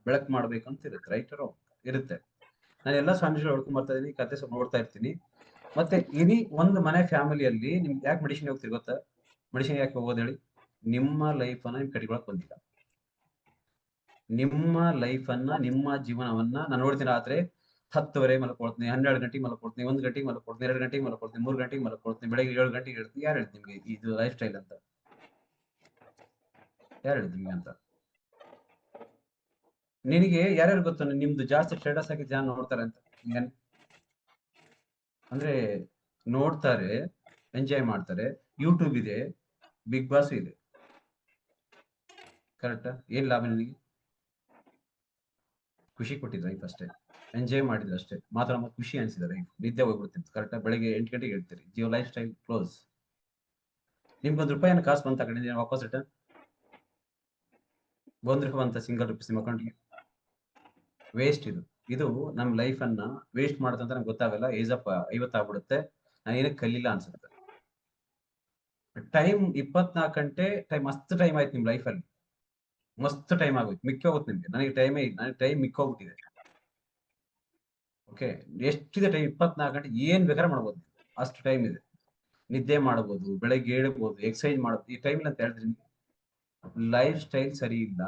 ಬೆಳಕು ಮಾಡ್ಬೇಕಂತ ಇರುತ್ತೆ, ರೈಟ್ ಇರುತ್ತೆ. ನಾನು ಎಲ್ಲ ಸ್ವಾಮೀಜಿಗಳು ಹೊಡ್ಕೊಂಡ್ ಬರ್ತಾ ಇದೀನಿ, ಕತೆ ಸ್ವಲ್ಪ ನೋಡ್ತಾ ಇರ್ತೀನಿ. ಮತ್ತೆ ಇಡೀ ಒಂದು ಮನೆ ಫ್ಯಾಮಿಲಿಯಲ್ಲಿ ನಿಮ್ಗೆ ಯಾಕೆ ಮೆಡಿಸಿನ್ ಹೋಗ್ತೀರಿ ಗೊತ್ತಾ? ಮೆಡಿಸಿನ್ ಯಾಕೆ ಹೋಗೋದು ಹೇಳಿ? ನಿಮ್ಮ ಲೈಫ್ ಅನ್ನ ನಿಮ್ ಕಟ್ಟಿಕೊಳಕ್ ಬಂದಿಲ್ಲ. ನಿಮ್ಮ ಲೈಫ್ ಅನ್ನ, ನಿಮ್ಮ ಜೀವನವನ್ನ ನಾನು ನೋಡ್ತೀನಿ. ರಾತ್ರಿ 10:30 ಮಲ್ಕೊಳ್ತೀನಿ, 12 ಗಂಟೆಗೆ ಮಲ್ಕೊಳ್ತೀನಿ, 1 ಗಂಟೆಗೆ ಮಲ್ಕೊಳ್ತೀನಿ, 2 ಗಂಟೆಗೆ ಮಲ್ಕೊಳ್ತೀನಿ, 3 ಗಂಟೆಗೆ ಮಲ್ಕೊಳ್ತೀನಿ, ಬೆಳಗ್ಗೆ 7 ಗಂಟೆಗೆ ಹೇಳ್ತೀನಿ. ಯಾರು ಹೇಳ್ತೀನಿ ನಿಮ್ಗೆ ಇದು ಲೈಫ್ ಸ್ಟೈಲ್ ಅಂತ? ಯಾರು ಹೇಳಿದ್ ನಿಮ್ಗೆ ಅಂತ? ನಿನಗೆ ಯಾರ್ಯಾರು ಗೊತ್ತು ನಿಮ್ದು ಜಾಸ್ತಿ ಸ್ಟೇಟಸ್ ಹಾಕಿ ಜನ ನೋಡ್ತಾರೆ ಅಂತ? ಅಂದ್ರೆ ನೋಡ್ತಾರೆ, ಎಂಜಾಯ್ ಮಾಡ್ತಾರೆ. ಯೂಟ್ಯೂಬ್ ಇದೆ, ಬಿಗ್ ಬಾಸ್ ಇದೆ, ಕರೆಕ್ಟಾ? ಏನ್ ಲಾಭ ನಿನಗೆ? ಖುಷಿ ಕೊಟ್ಟಿದ್ ಲೈಫ್ ಅಷ್ಟೇ, ಎಂಜಾಯ್ ಮಾಡಿದ್ರೆ ಅಷ್ಟೇ. ಮಾತ್ರ ಖುಷಿ ಅನ್ಸಿದ ಲೈಫ್. ನಿದ್ದೆ ಹೋಗ್ಬಿಡ್ತೀನಿ ಕರೆಕ್ಟಾ, ಬೆಳಗ್ಗೆ 8 ಗಂಟೆಗೆ ಹೇಳ್ತೀರಿ. Jio life style close. ನಿಮ್ಗೆ ₹1 ಕಾಸು ಬಂತ ಕಡೆ ವಾಪಸ್ ರಿಟರ್ನ್ ₹1 ಅಂತ ಸಿಂಗಲ್ ರುಪೀಸ್ ನಿಮ್ಮ ಅಕೌಂಟ್ಗೆ. ವೇಸ್ಟ್ ಇದು. ಇದು ನಮ್ ಲೈಫ್ ಅನ್ನ ವೇಸ್ಟ್ ಮಾಡುತ್ತಂತ ನಂಗೆ ಗೊತ್ತಾಗಲ್ಲ. ಏಜ್ ಅಪ್ 50 ಆಗ್ಬಿಡುತ್ತೆ, ನಾನು ಏನಕ್ಕೆ ಕಲಿಲ್ಲ ಅನ್ಸುತ್ತೆ. ಟೈಮ್ 24 ಗಂಟೆ ಟೈಮ್, ಮಸ್ತ್ ಟೈಮ್ ಆಯ್ತು ನಿಮ್ ಲೈಫ್ ಅಲ್ಲಿ, ಮಸ್ತ್ ಟೈಮ್ ಆಗೋಯ್ತು, ಮಿಕ್ಕಿ ಹೋಗುತ್ತೆ ನಿಮ್ಗೆ. ನನಗೆ ಟೈಮೇ ಇಲ್ಲ, ನನಗೆ ಟೈಮ್ ಮಿಕ್ಕೋಗ್ಬಿಟ್ಟಿದೆ. ಓಕೆ, ಎಷ್ಟಿದೆ ಟೈಮ್? 24 ಗಂಟೆ ಏನ್ ಬೇಕಾದ್ರೆ ಮಾಡ್ಬೋದು, ಅಷ್ಟು ಟೈಮ್ ಇದೆ. ನಿದ್ದೆ ಮಾಡಬಹುದು, ಬೆಳಗ್ಗೆ ಏಳಬಹುದು, ಎಕ್ಸರ್ಸೈಸ್ ಮಾಡಬಹುದು. ಈ ಟೈಮ್ ಇಲ್ಲ ಅಂತ ಹೇಳಿದ್ರೆ ಲೈಫ್ ಸ್ಟೈಲ್ ಸರಿ ಇಲ್ಲ,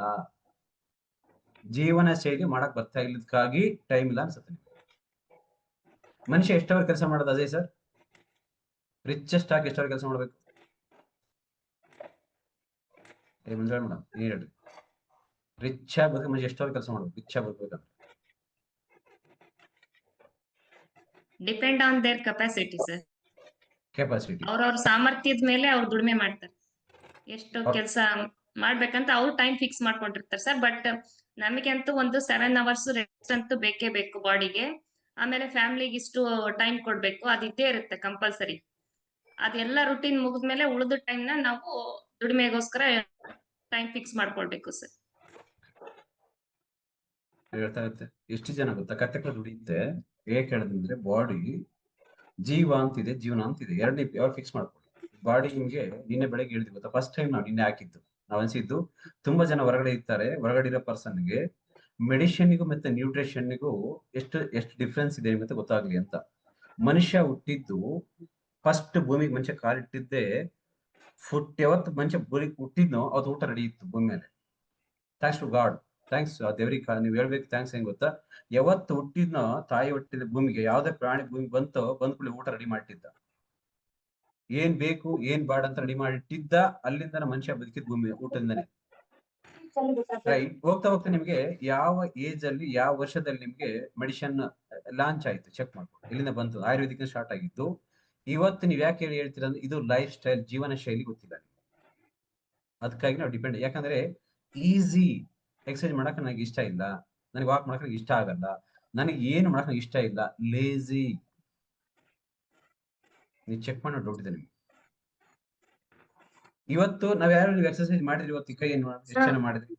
ಜೀವನ ಶೈಲಿ ಮಾಡಕ್ ಬರ್ತಾ ಇಲ್ಲದಕ್ಕಾಗಿ ಟೈಮ್ ಇಲ್ಲ ಅನ್ಸುತ್ತೆ. ಮನುಷ್ಯ ಎಷ್ಟವರ್ ಕೆಲಸ ಮಾಡೋದು ಅಜಯ್ ಸರ್? ರಿಚೆಸ್ಟ್ ಆಗಿ ಎಷ್ಟವರ್ ಕೆಲಸ ಮಾಡ್ಬೇಕು? ಮುಂಜಾನೆ ಮೇಡಮ್ ಏನ್ ಹೇಳ್ರಿ? ರಿಚ್ ಆಗ್ಬೇಕು ಮನುಷ್ಯ ಎಷ್ಟವರ್ ಕೆಲಸ ಮಾಡ್ಬೇಕು ರಿಚ್ ಆಗ್ಬೇಕಂದ್ರೆ? Depend on their capacity sir. Capacity, ಅವ್ರವ್ರ ಸಾಮರ್ಥ್ಯದ ಮೇಲೆ ಅವ್ರು ದುಡಿಮೆ ಮಾಡ್ತಾರೆ. ಎಷ್ಟು ಕೆಲಸ ಮಾಡ್ಬೇಕಂತ ಅವ್ರು ಟೈಮ್ ಫಿಕ್ಸ್ ಮಾಡ್ಕೊಂಡಿರ್ತಾರೆ ಸರ್. ಬಟ್ ನಮಗಂತೂ ಒಂದು 7 ಅವರ್ಸ್ ರೆಸ್ಟ್ ಅಂತೂ ಬೇಕೇ ಬೇಕು ಬಾಡಿಗೆ. ಆಮೇಲೆ ಫ್ಯಾಮಿಲಿಗೆ ಇಷ್ಟು ಟೈಮ್ ಕೊಡ್ಬೇಕು, ಅದಿದ್ದೇ ಇರುತ್ತೆ ಕಂಪಲ್ಸರಿ. ಅದೆಲ್ಲ ರುಟೀನ್ ಮುಗಿದ್ಮೇಲೆ ಉಳಿದ ಟೈಮ್ ನ ನಾವು ದುಡಿಮೆಗೋಸ್ಕರ ಟೈಮ್ ಫಿಕ್ಸ್ ಮಾಡ್ಕೊಳ್ಬೇಕು ಸರ್. ಹೇಳ್ತಾ ಇರುತ್ತೆ. ಎಷ್ಟು ಜನ ಗೊತ್ತಾ ಕತ್ತೆ ದುಡಿಯುತ್ತೆ? ಹೇಗೆ ಹೇಳದಂದ್ರೆ, ಬಾಡಿ ಜೀವ ಅಂತಿದೆ, ಜೀವನ ಅಂತಿದೆ, ಎರಡನೇ ಯಾವಾಗ ಫಿಕ್ಸ್ ಮಾಡ್ಕೊಳ್ಳಿ. ಬಾಡಿ ನಿಮ್ಗೆ ನಿನ್ನೆ ಬೆಳಗ್ಗೆ ಹೇಳಿದ್ವಿ ಗೊತ್ತಾ, ಫಸ್ಟ್ ಟೈಮ್ ನಾವು ನಿನ್ನೆ ಹಾಕಿದ್ದು. ನಾವು ಅನ್ಸಿದ್ದು ತುಂಬಾ ಜನ ಹೊರಗಡೆ ಇರ್ತಾರೆ, ಹೊರಗಡೆ ಇರೋ ಪರ್ಸನ್ಗೆ ಮೆಡಿಸಿನ್ಗೂ ಮತ್ತೆ ನ್ಯೂಟ್ರಿಷನ್ಗೂ ಎಷ್ಟು ಡಿಫ್ರೆನ್ಸ್ ಇದೆ ಅಂತ ಗೊತ್ತಾಗ್ಲಿ ಅಂತ. ಮನುಷ್ಯ ಹುಟ್ಟಿದ್ದು ಫಸ್ಟ್ ಭೂಮಿಗೆ ಮನುಷ್ಯ ಕಾಲಿಟ್ಟಿದ್ದೆ ಫುಟ್. ಯಾವತ್ತು ಮನುಷ್ಯ ಭೂಮಿಗೆ ಹುಟ್ಟಿದ್ನೋ ಅದು ಊಟ ರೆಡಿ ಇತ್ತು ಭೂಮಿ ಮೇಲೆ. ಥ್ಯಾಂಕ್ಸ್ ಟು ಗಾಡ್, ಥ್ಯಾಂಕ್ಸ್ ದೇವ್ರಿಗೆ ನೀವು ಹೇಳ್ಬೇಕು ಥ್ಯಾಂಕ್ಸ್. ಹೆಂಗ್ ಗೊತ್ತಾ? ಯಾವತ್ತು ಹುಟ್ಟಿದ್ನೋ ತಾಯಿ ಹುಟ್ಟಿದ ಭೂಮಿಗೆ, ಯಾವ್ದೇ ಪ್ರಾಣಿ ಭೂಮಿಗೆ ಬಂತೋ ಬಂದ್ಕೂಡ್ಲೆ ಊಟ ರೆಡಿ ಮಾಡಿಟ್ಟಿದ್ದ. ಏನ್ ಬೇಕು ಏನ್ ಬಾಡ ಅಂತ ರೆಡಿ ಮಾಡಿಟ್ಟಿದ್ದ. ಅಲ್ಲಿಂದ ಮನುಷ್ಯ ಬದುಕಿದ ಭೂಮಿ ಊಟದಿಂದನೇ. ರೈಟ್. ಹೋಗ್ತಾ ಹೋಗ್ತಾ ನಿಮ್ಗೆ ಯಾವ ಏಜ್ ಅಲ್ಲಿ, ಯಾವ ವರ್ಷದಲ್ಲಿ ನಿಮ್ಗೆ ಮೆಡಿಸಿನ್ ಲಾಂಚ್ ಆಯ್ತು ಚೆಕ್ ಮಾಡ್ಕೊಂಡು, ಎಲ್ಲಿಂದ ಬಂತು? ಆಯುರ್ವೇದಿಕ್ ಸ್ಟಾರ್ಟ್ ಆಗಿದ್ದು. ಇವತ್ತು ನೀವ್ ಯಾಕೆ ಹೇಳ್ತೀರ ಅಂದ್ರೆ ಇದು ಲೈಫ್ ಸ್ಟೈಲ್, ಜೀವನ ಶೈಲಿ ಗೊತ್ತಿಲ್ಲ ನಿಮ್ಗೆ. ಅದಕ್ಕಾಗಿ ನಾವು ಡಿಪೆಂಡ್. ಯಾಕಂದ್ರೆ ಈಸಿ ಎಕ್ಸರ್ಸೈಸ್ ಮಾಡಕ್ ನನಗೆ ಇಷ್ಟ ಇಲ್ಲ, ನನಗೆ ವಾಕ್ ಮಾಡಕ್ ನನಗೆ ಇಷ್ಟ ಆಗಲ್ಲ, ನನಗೆ ಏನು ಮಾಡಕ್ ನನಗೆ ಇಷ್ಟ ಇಲ್ಲ, ಲೇಜಿ. ನೀವು ಚೆಕ್ ಮಾಡೋ ಡೌಟ್ ಇದೆ ನಿಮ್ಗೆ. ಇವತ್ತು ನಾವ್ ಯಾರು ನೀವು ಎಕ್ಸರ್ಸೈಸ್ ಮಾಡಿದ್ರಿ? ಇವತ್ತು ಕೈ ಏನ್ ಎಷ್ಟು ಜನ ಮಾಡಿದ್ರಿ?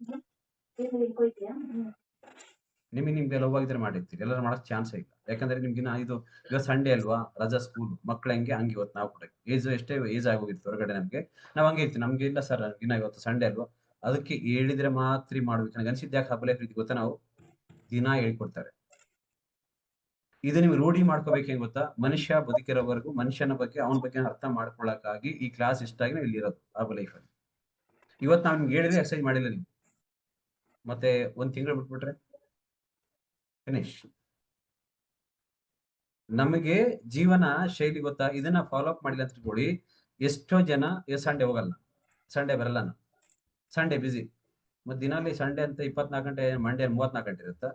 ನಿಮ್ಗೆ ಲವ್ ಆಗಿದ್ರೆ ಮಾಡಿರ್ತೀರಿ, ಎಲ್ಲರೂ ಮಾಡಕ್ ಚಾನ್ಸ್ ಇಲ್ಲ. ಯಾಕಂದ್ರೆ ನಿಮ್ಗಿನ ಇದು ಇವತ್ತು ಸಂಡೇ ಅಲ್ವಾ, ರಜಾ ಸ್ಕೂಲ್, ಮಕ್ಳು ಹಂಗೆ ಇವತ್ತು ನಾವು ಕೂಡ ಏಜ್ ಎಷ್ಟೇ ಏಜ್ ಆಗೋಗಿತ್ತು ಹೊರಗಡೆ ನಮ್ಗೆ, ನಾವ್ ಹಂಗೆ ಇರ್ತೀವಿ. ನಮ್ಗೆ ಇಲ್ಲ ಸರ್ ದಿನ ಇವತ್ತು ಸಂಡೇ ಅಲ್ವಾ, ಅದಕ್ಕೆ ಹೇಳಿದ್ರೆ ಮಾತ್ರ ಮಾಡ್ಬೇಕು. ನನಗೆ ಅನ್ಸಿದ್ದು ಯಾಕೆ ಹಬ್ಬಲೇ ಪ್ರೀತಿ ಗೊತ್ತಾ, ನಾವು ದಿನ ಹೇಳ್ಕೊಡ್ತಾರೆ. ಇದು ನೀವು ರೂಢಿ ಮಾಡ್ಕೋಬೇಕು. ಹೆಂಗ್ ಗೊತ್ತಾ? ಮನುಷ್ಯ ಬದುಕಿರೋವರೆಗೂ ಮನುಷ್ಯನ ಬಗ್ಗೆ, ಅವನ ಬಗ್ಗೆ ಅರ್ಥ ಮಾಡ್ಕೊಳಕ್ಕಾಗಿ ಈ ಕ್ಲಾಸ್ ಇಷ್ಟಾಗಿ ನಾವು ಇಲ್ಲಿ ಇರೋದು ಹಬ್ಬ ಲೈಫ್ ಅಲ್ಲಿ. ಇವತ್ತು ನಾವು ನಿಮ್ಗೆ ಹೇಳಿದ್ರೆ ಎಕ್ಸರ್ಸೈಸ್ ಮಾಡಿಲ್ಲ ನೀವು, ಮತ್ತೆ 1 ತಿಂಗಳು ಬಿಟ್ಬಿಟ್ರೆ ಫಿನಿಶ್. ನಮಗೆ ಜೀವನ ಶೈಲಿ ಗೊತ್ತಾ? ಇದನ್ನ ಫಾಲೋ ಅಪ್ ಮಾಡಿಲ್ಲ ಅಂತ ತಿಳ್ಕೊಳ್ಳಿ. ಎಷ್ಟೋ ಜನ ಸಂಡೇ ಹೋಗಲ್ಲ, ಸಂಡೇ ಬರಲ್ಲ, ಸಂಡೇ ಬಿಸಿ. ಮತ್ತೆ ದಿನಾಲಿ ಸಂಡೇ ಅಂತ 24 ಗಂಟೆ, ಮಂಡೇ 34 ಗಂಟೆ ಇರುತ್ತಾ?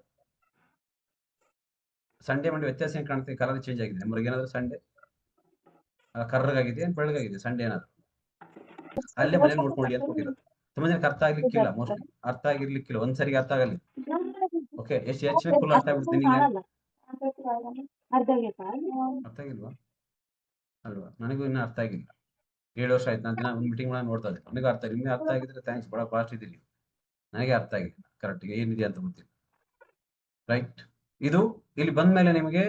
ಸಂಡೇ ಮಂಡೇ ವ್ಯತ್ಯಾಸ ಏನ್ ಕಾಣ್ತೀವಿ? ಕಲರ್ ಚೇಂಜ್ ಆಗಿದೆ ನಮ್ಗೆ ಏನಾದ್ರು? ಸಂಡೇ ಕರ್ರಗಾಗಿದೆ, ಬೆಳಗಾಗಿದೆ ಸಂಡೇ ಏನಾದ್ರು? ಅಲ್ಲೇ ಮನೇಲಿ ನೋಡ್ಕೊಳ್ಳಿ ಅಂತ ಕೊಟ್ಟಿರೋದು. ತುಂಬಾ ಜನಕ್ಕೆ ಅರ್ಥ ಆಗ್ಲಿಕ್ಕಿಲ್ಲ, ಮೋಸ್ಟ್ಲಿ ಅರ್ಥ ಆಗಿರ್ಲಿಕ್ಕಿಲ್ಲ, ಒಂದ್ಸರಿಗೆ ಅರ್ಥ ಆಗಲ್ಲ. ಓಕೆ, ಎಷ್ಟು ಹೆಚ್ಚಿನ ಫುಲ್ ಅರ್ಥ ಆಗ್ಬಿಡ್ತೀನಿ ನಿಂಗೆ? ಅರ್ಥ ಆಗಿಲ್ವಾ? ಅಲ್ವಾ? ನನಗೂ ಇನ್ನ ಅರ್ಥ ಆಗಿಲ್ಲ. 7 ವರ್ಷ ಆಯ್ತು ನಾನು ದಿನ ಒಂದು ಮೀಟಿಂಗ್ ನೋಡ್ತಾ ಇದ್ದೆ. ನನಗೆ ಅರ್ಥ ಆಗಿಲ್ಲ. ನಿಮ್ಗೆ ಅರ್ಥ ಆಗಿದ್ರೆ ಥ್ಯಾಂಕ್ಸ್, ಬಹಳ ಫಾಸ್ಟ್ ಇದ್ದೀರಿ. ನನಗೆ ಅರ್ಥ ಆಗಿಲ್ಲ ಕರೆಕ್ಟ್ ಏನಿದೆ ಅಂತ ಗೊತ್ತಿಲ್ಲ. ರೈಟ್. ಇದು ಇಲ್ಲಿ ಬಂದ್ಮೇಲೆ ನಿಮಗೆ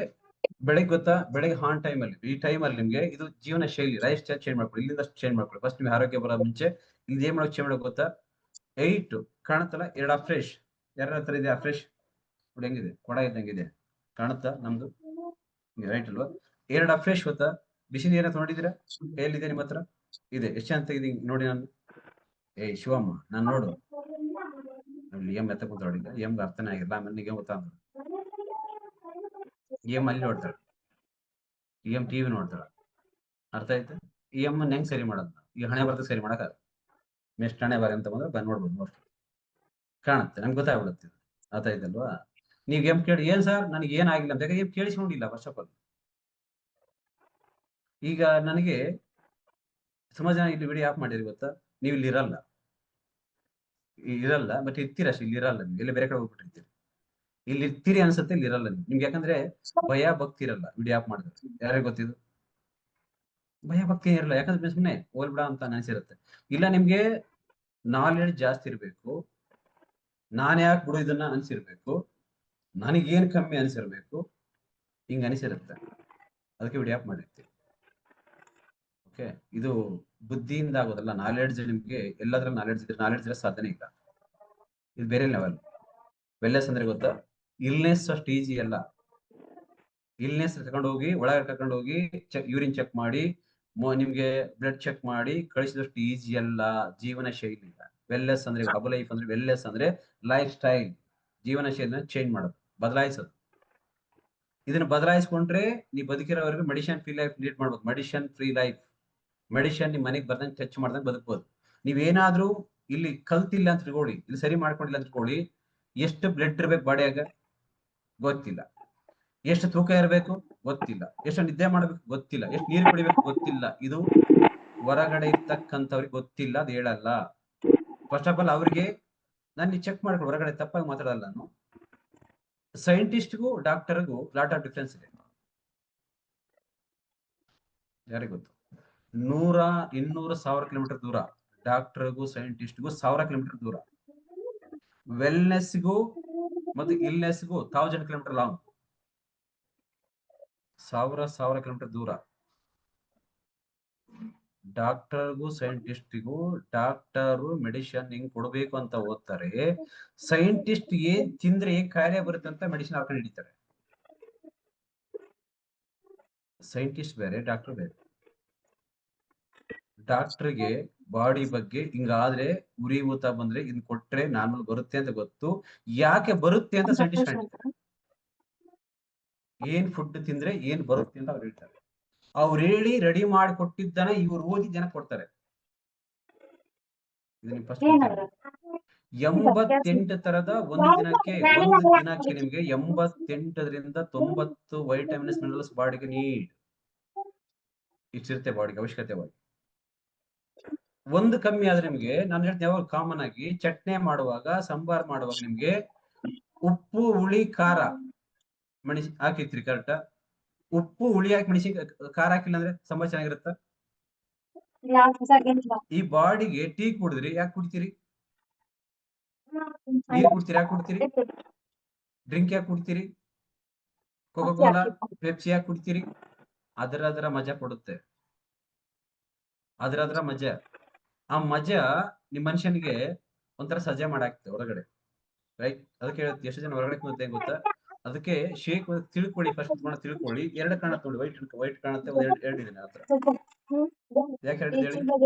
ಬೆಳಿಗ್ಗೆ ಗೊತ್ತಾ, ಬೆಳಿಗ್ಗೆ ಹಾನ್ ಟೈಮ್ ಅಲ್ಲಿ, ಈ ಟೈಮ್ ಅಲ್ಲಿ ನಿಮ್ಗೆ ಇದು ಜೀವನ ಶೈಲಿ, ಲೈಫ್ ಸ್ಟೈಲ್ ಚೇಂಜ್ ಮಾಡ್ಕೊಳ್ಳಿ. ಇಲ್ಲಿಂದ ಚೇಂಜ್ ಮಾಡ್ಕೊಳ್ಳಿ. ಫಸ್ಟ್ ನಿಮ್ಗೆ ಆರೋಗ್ಯ ಬರೋ ಮುಂಚೆ ಇಲ್ಲಿ ಏನ್ ಮಾಡೋದು ಚೇಂಜ್ ಮಾಡೋದು ಗೊತ್ತಾ? 8 ಕಾಣುತ್ತಲ್ಲ, 2 ಫ್ರೆಶ್, ಯಾರ ಹತ್ರ ಇದೆ ಫ್ರೆಶ್ ನೋಡಿ ಹೆಂಗಿದೆ, ಕೊಡ ಇದ್ದಂಗಿದೆ, ಕಾಣುತ್ತಾ ನಮ್ದು ರೈಟ್ ಅಲ್ವಾ? 2 ಫ್ರೆಶ್ ಗೊತ್ತಾ? ಬಿಸಿ ನೀರ ನೋಡಿದಿರಾ? ಕೈಯಲ್ಲಿದೆ ನಿಮ್ಮ ಹತ್ರ ಇದೆ, ಎಷ್ಟು ಅಂತ ಇದೆ ನೋಡಿ. ನಾನು ಶಿವಮ್ಮ ನಾನು ನೋಡು ಎಂ ಎತ್ತ ಕೂತಾಡಿದ್ದ, ಎಮ್ಗೆ ಅರ್ಥನೇ ಆಗಿಲ್ಲ. ಆಮೇಲೆ ನಿಗೆ ಗೊತ್ತಾಗ್ತದೆ ಎಂ ಅಲ್ಲಿ ನೋಡ್ತಾಳೆ, ಎಂ ಟಿವಿ ನೋಡ್ತಾಳ, ಅರ್ಥ ಆಯ್ತಾ? ಈ ಎಮ್ಮನ್ನ ಹೆಂಗ್ ಸರಿ ಮಾಡೋದು? ಈ ಹಣೆ ಬರ್ತ ಸರಿ ಮಾಡಕ್ ನೆಕ್ಸ್ಟ್ ಹಣೆ ಬಾರಿ ಅಂತ ಬಂದ್ರೆ ಬಂದ್ ನೋಡ್ಬೋದು, ಮೋಸ್ಟ್ ಕಾಣುತ್ತೆ, ನಮ್ಗೆ ಗೊತ್ತಾಗ್ಬಿಡುತ್ತೆ. ಅರ್ಥ ಆಯ್ತಲ್ವಾ? ನೀವ್ ಎಂ ಕೇಳಿ ಏನ್ ಸರ್ ನನಗೆ ಏನಾಗಿಲ್ಲ ಅಂತ ಏನ್ ಕೇಳಿಸ್ಕೊಂಡಿಲ್ಲ ಫಸ್ಟ್ ಆಫ್ ಆಲ್. ಈಗ ನನಗೆ ಸುಮಾರು ಜನ ಇಲ್ಲಿ ವಿಡಿಯೋ ಆಫ್ ಮಾಡಿರಿ ಗೊತ್ತಾ? ನೀವು ಇಲ್ಲಿ ಇರಲ್ಲ ಬಟ್ ಇರ್ತೀರ ಅಷ್ಟೇ, ಇಲ್ಲಿ ಇರಲ್ಲ ನೀವು, ಎಲ್ಲ ಬೇರೆ ಕಡೆ ಹೋಗ್ಬಿಟ್ಟಿರ್ತೀರಿ. ಇಲ್ಲಿ ಇರ್ತೀರಿ ಅನ್ಸುತ್ತೆ, ಇಲ್ಲಿ ಇರಲ್ಲ ನಿಮ್ಗೆ, ಯಾಕಂದ್ರೆ ಭಯ ಭಕ್ತಿ ಇರಲ್ಲ ವಿಡಿಯೋ ಆಫ್ ಮಾಡಿದ್ರೆ. ಯಾರಿಗೆ ಗೊತ್ತಿದ್ದು? ಭಯ ಭಕ್ತಿ ಇರಲ್ಲ, ಯಾಕಂದ್ರೆ ಸುಮ್ಮನೆ ಹೋಲ್ಬಿಡ ಅಂತ ಅನಿಸಿರುತ್ತೆ. ಇಲ್ಲ ನಿಮ್ಗೆ ನಾಲೆಡ್ಜ್ ಜಾಸ್ತಿ ಇರ್ಬೇಕು, ನಾನ್ ಯಾಕೆ ಬಿಡು ಇದನ್ನ ಅನ್ಸಿರ್ಬೇಕು, ನನಗೇನ್ ಕಮ್ಮಿ ಅನ್ಸಿರ್ಬೇಕು, ಹಿಂಗ ಅನಿಸಿರುತ್ತೆ, ಅದಕ್ಕೆ ವಿಡಿಯೋ ಆಫ್ ಮಾಡಿರ್ತೀವಿ. ಓಕೆ, ಇದು ಬುದ್ಧಿಯಿಂದ ಆಗೋದಲ್ಲ, ನಾಲೆಡ್ಜ್ ನಿಮ್ಗೆ ಎಲ್ಲದ್ರಲ್ಲಿ ನಾಲೆಡ್ಜ್ ಇದ್ರೆ, ನಾಲೆಡ್ಜ್ ಇರೋ ಸಾಧನೆ ಇಲ್ಲ. ಇದು ಬೇರೆ ಲೆವೆಲ್. ವೆಲ್ನೆಸ್ ಅಂದ್ರೆ ಗೊತ್ತಾ? ಇಲ್ನೆಸ್ ಅಷ್ಟು ಈಜಿ ಅಲ್ಲ. ಇಲ್ನೆಸ್ ಕರ್ಕೊಂಡು ಹೋಗಿ ಒಳಗೆ ಕರ್ಕೊಂಡು ಹೋಗಿ ಯೂರಿನ್ ಚೆಕ್ ಮಾಡಿ ನಿಮ್ಗೆ ಬ್ಲಡ್ ಚೆಕ್ ಮಾಡಿ ಕಳಿಸಿದಷ್ಟು ಈಜಿ ಅಲ್ಲ ಜೀವನ ಶೈಲಿ. ವೆಲ್ನೆಸ್ ಅಂದ್ರೆ ಹಬ್ ಲೈಫ್ ಅಂದ್ರೆ ವೆಲ್ನೆಸ್ ಅಂದ್ರೆ ಲೈಫ್ ಸ್ಟೈಲ್, ಜೀವನ ಶೈಲಿನ ಚೇಂಜ್ ಮಾಡೋದು, ಬದಲಾಯಿಸೋದು. ಇದನ್ನ ಬದಲಾಯಿಸ್ಕೊಂಡ್ರೆ ನೀವು ಬದುಕಿರೋವರೆಗೂ ಮೆಡಿಷನ್ ಫ್ರೀ ಲೈಫ್ ಲೀಡ್ ಮಾಡ್ಬೋದು. ಮೆಡಿಷನ್ ಫ್ರೀ ಲೈಫ್, ಮೆಡಿಷನ್ ನಿಮ್ ಮನೆಗೆ ಬರ್ದಂಗೆ ಟಚ್ ಮಾಡ್ದಂಗೆ ಬದುಕ್ಬೋದು. ನೀವೇನಾದ್ರೂ ಇಲ್ಲಿ ಕಲ್ತಿಲ್ಲ ಅಂತ ತಿಳ್ಕೊಳ್ಳಿ, ಇಲ್ಲಿ ಸರಿ ಮಾಡ್ಕೊಂಡಿಲ್ಲ ಅಂತ ತಿಳ್ಕೊಳ್ಳಿ, ಎಷ್ಟು ಬ್ಲಡ್ ಇರ್ಬೇಕು ಬಾಡಿಯಾಗ ಗೊತ್ತಿಲ್ಲ, ಎಷ್ಟು ತೂಕ ಇರಬೇಕು ಗೊತ್ತಿಲ್ಲ, ಎಷ್ಟು ನಿದ್ದೆ ಮಾಡ್ಬೇಕು ಗೊತ್ತಿಲ್ಲ, ಎಷ್ಟು ನೀರು ಕುಡಿಬೇಕು ಗೊತ್ತಿಲ್ಲ. ಇದು ಹೊರಗಡೆ ಇರ್ತಕ್ಕಂಥವ್ರಿಗೆ ಗೊತ್ತಿಲ್ಲ, ಅದು ಹೇಳಲ್ಲ. ಫಸ್ಟ್ ಆಫ್ ಆಲ್ ಅವ್ರಿಗೆ ನಾನು ಚೆಕ್ ಮಾಡ್ಕೊಂಡು ಹೊರಗಡೆ ತಪ್ಪಾಗಿ ಮಾತಾಡಲ್ಲ ನಾನು. ಸೈಂಟಿಸ್ಟ್ಗೂ ಡಾಕ್ಟರ್ಗೂ ಲಾಟ್ ಆಫ್ ಡಿಫ್ರೆನ್ಸ್ ಇದೆ. ಯಾರಿಗೆ ಗೊತ್ತು? 100, 200, 1000 ಕಿಲೋಮೀಟರ್ ದೂರ ಡಾಕ್ಟರ್ಗೂ ಸೈಂಟಿಸ್ಟ್ಗೂ 1000 ಕಿಲೋಮೀಟರ್ ದೂರ. ವೆಲ್ನೆಸ್ಗೂ ಮತ್ತು ಇಲ್ನೆಸ್ಗೂ 1000 ಕಿಲೋಮೀಟರ್ ಲಾಂಗ್, 1000 ಕಿಲೋಮೀಟರ್ ದೂರ. ಡಾಕ್ಟರ್ಗೂ ಸೈಂಟಿಸ್ಟ್ಗೂ ಡಾಕ್ಟರು ಮೆಡಿಸಿನ್ ಹೆಂಗ್ ಕೊಡ್ಬೇಕು ಅಂತ ಓದ್ತಾರೆ, ಸೈಂಟಿಸ್ಟ್ ಏನ್ ತಿಂದ್ರೆ ಏನ್ ಕಾಯಿಲೆ ಬರುತ್ತೆ ಅಂತ ಮೆಡಿಸಿನ್ ಹಾಕೊಂಡು ಹಿಡಿತಾರೆ. ಸೈಂಟಿಸ್ಟ್ ಬೇರೆ, ಡಾಕ್ಟರ್ ಬೇರೆ. ಡಾಕ್ಟರ್ಗೆ ಬಾಡಿ ಬಗ್ಗೆ ಹಿಂಗಾದ್ರೆ ಉರಿ ಊತ ಬಂದ್ರೆ ಇದ್ ಕೊಟ್ರೆ ನಾರ್ಮಲ್ ಬರುತ್ತೆ ಅಂತ ಗೊತ್ತು, ಯಾಕೆ ಬರುತ್ತೆ ಅಂತ ಸೈಂಟಿಸ್ಟ್ ಹೇಳ್ತಾರೆ. ಏನ್ ಫುಡ್ ತಿಂದ್ರೆ ಏನ್ ಬರುತ್ತೆ ಅಂತ ಅವ್ರು ಹೇಳ್ತಾರೆ. ಅವ್ರು ಹೇಳಿ ರೆಡಿ ಮಾಡಿ ಕೊಟ್ಟಿದ್ದಾನೆ ಇವ್ರು ಓದಿ ಜನ ಕೊಡ್ತಾರೆ. ಇದು ನಿಮ್ ಫಸ್ಟ್ 88 ತರದ ಒಂದು ದಿನಕ್ಕೆ ನಿಮ್ಗೆ 88ರಿಂದ 90 ವೈಟಮಿನ್ಸ್ ಮಿನರಲ್ಸ್ ಬಾಡಿಗೆ ನೀಡ್ ಇಷ್ಟಿರುತ್ತೆ, ಬಾಡಿಗೆ ಅವಶ್ಯಕತೆ. ಒಂದು ಕಮ್ಮಿ ಆದ್ರೆ ನಿಮ್ಗೆ ನಾನು ಹೇಳ್ತೀನಿ, ಯಾವಾಗ ಕಾಮನ್ ಆಗಿ ಚಟ್ನಿ ಮಾಡುವಾಗ, ಸಾಂಬಾರ್ ಮಾಡುವಾಗ ನಿಮ್ಗೆ ಉಪ್ಪು ಹುಳಿ ಖಾರ ಹಾಕಿರ್ತೀರಿ ಕರೆಕ್ಟಾ? ಉಪ್ಪು ಹುಳಿ ಹಾಕಿ ಖಾರ ಹಾಕಿಲ್ಲ ಅಂದ್ರೆ ಸಾಂಬಾರ್ ಚೆನ್ನಾಗಿರುತ್ತ? ಈ ಬಾಡಿಗೆ ಟೀ ಕುಡಿದ್ರಿ ಯಾಕೆ ಕುಡಿತೀರಿ? ನೀರ್ ಕುಡ್ತೀರಿ ಯಾಕೆ ಕುಡ್ತೀರಿ? ಡ್ರಿಂಕ್ ಯಾಕೆ ಕುಡ್ತೀರಿ? ಕೋಕಾ ಕೋಲಾ, ಪೆಪ್ಸಿ ಯಾಕೆ ಕುಡ್ತೀರಿ? ಅದರ ಮಜಾ ಕೊಡುತ್ತೆ, ಅದರ ಮಜಾ. ಆ ಮಜಾ ನಿಮ್ ಮನುಷ್ಯನಿಗೆ ಒಂಥರ ಸಜಾ ಮಾಡಾಕ್ತದೆ ಹೊರಗಡೆ, ರೈಟ್? ಅದಕ್ಕೆ ಹೇಳುತ್ತೆ, ಎಷ್ಟು ಜನ ಹೊರಗಡೆ ಕೂರುತ್ತೆ ಗೊತ್ತಾ? ಅದಕ್ಕೆ ಶೇಕ್ ತಿಳ್ಕೊಳ್ಳಿ, ಫಸ್ಟ್ ತಿಳ್ಕೊಳ್ಳಿ. 2 ಕಾಣುತ್ತೆ ನೋಡಿ, ವೈಟ್ ಕಾಣುತ್ತೆ, ಎರಡು ಇದೆ ಹತ್ರ. ಯಾಕೆ ಹೇಳಿದೆ ಹೇಳಿ?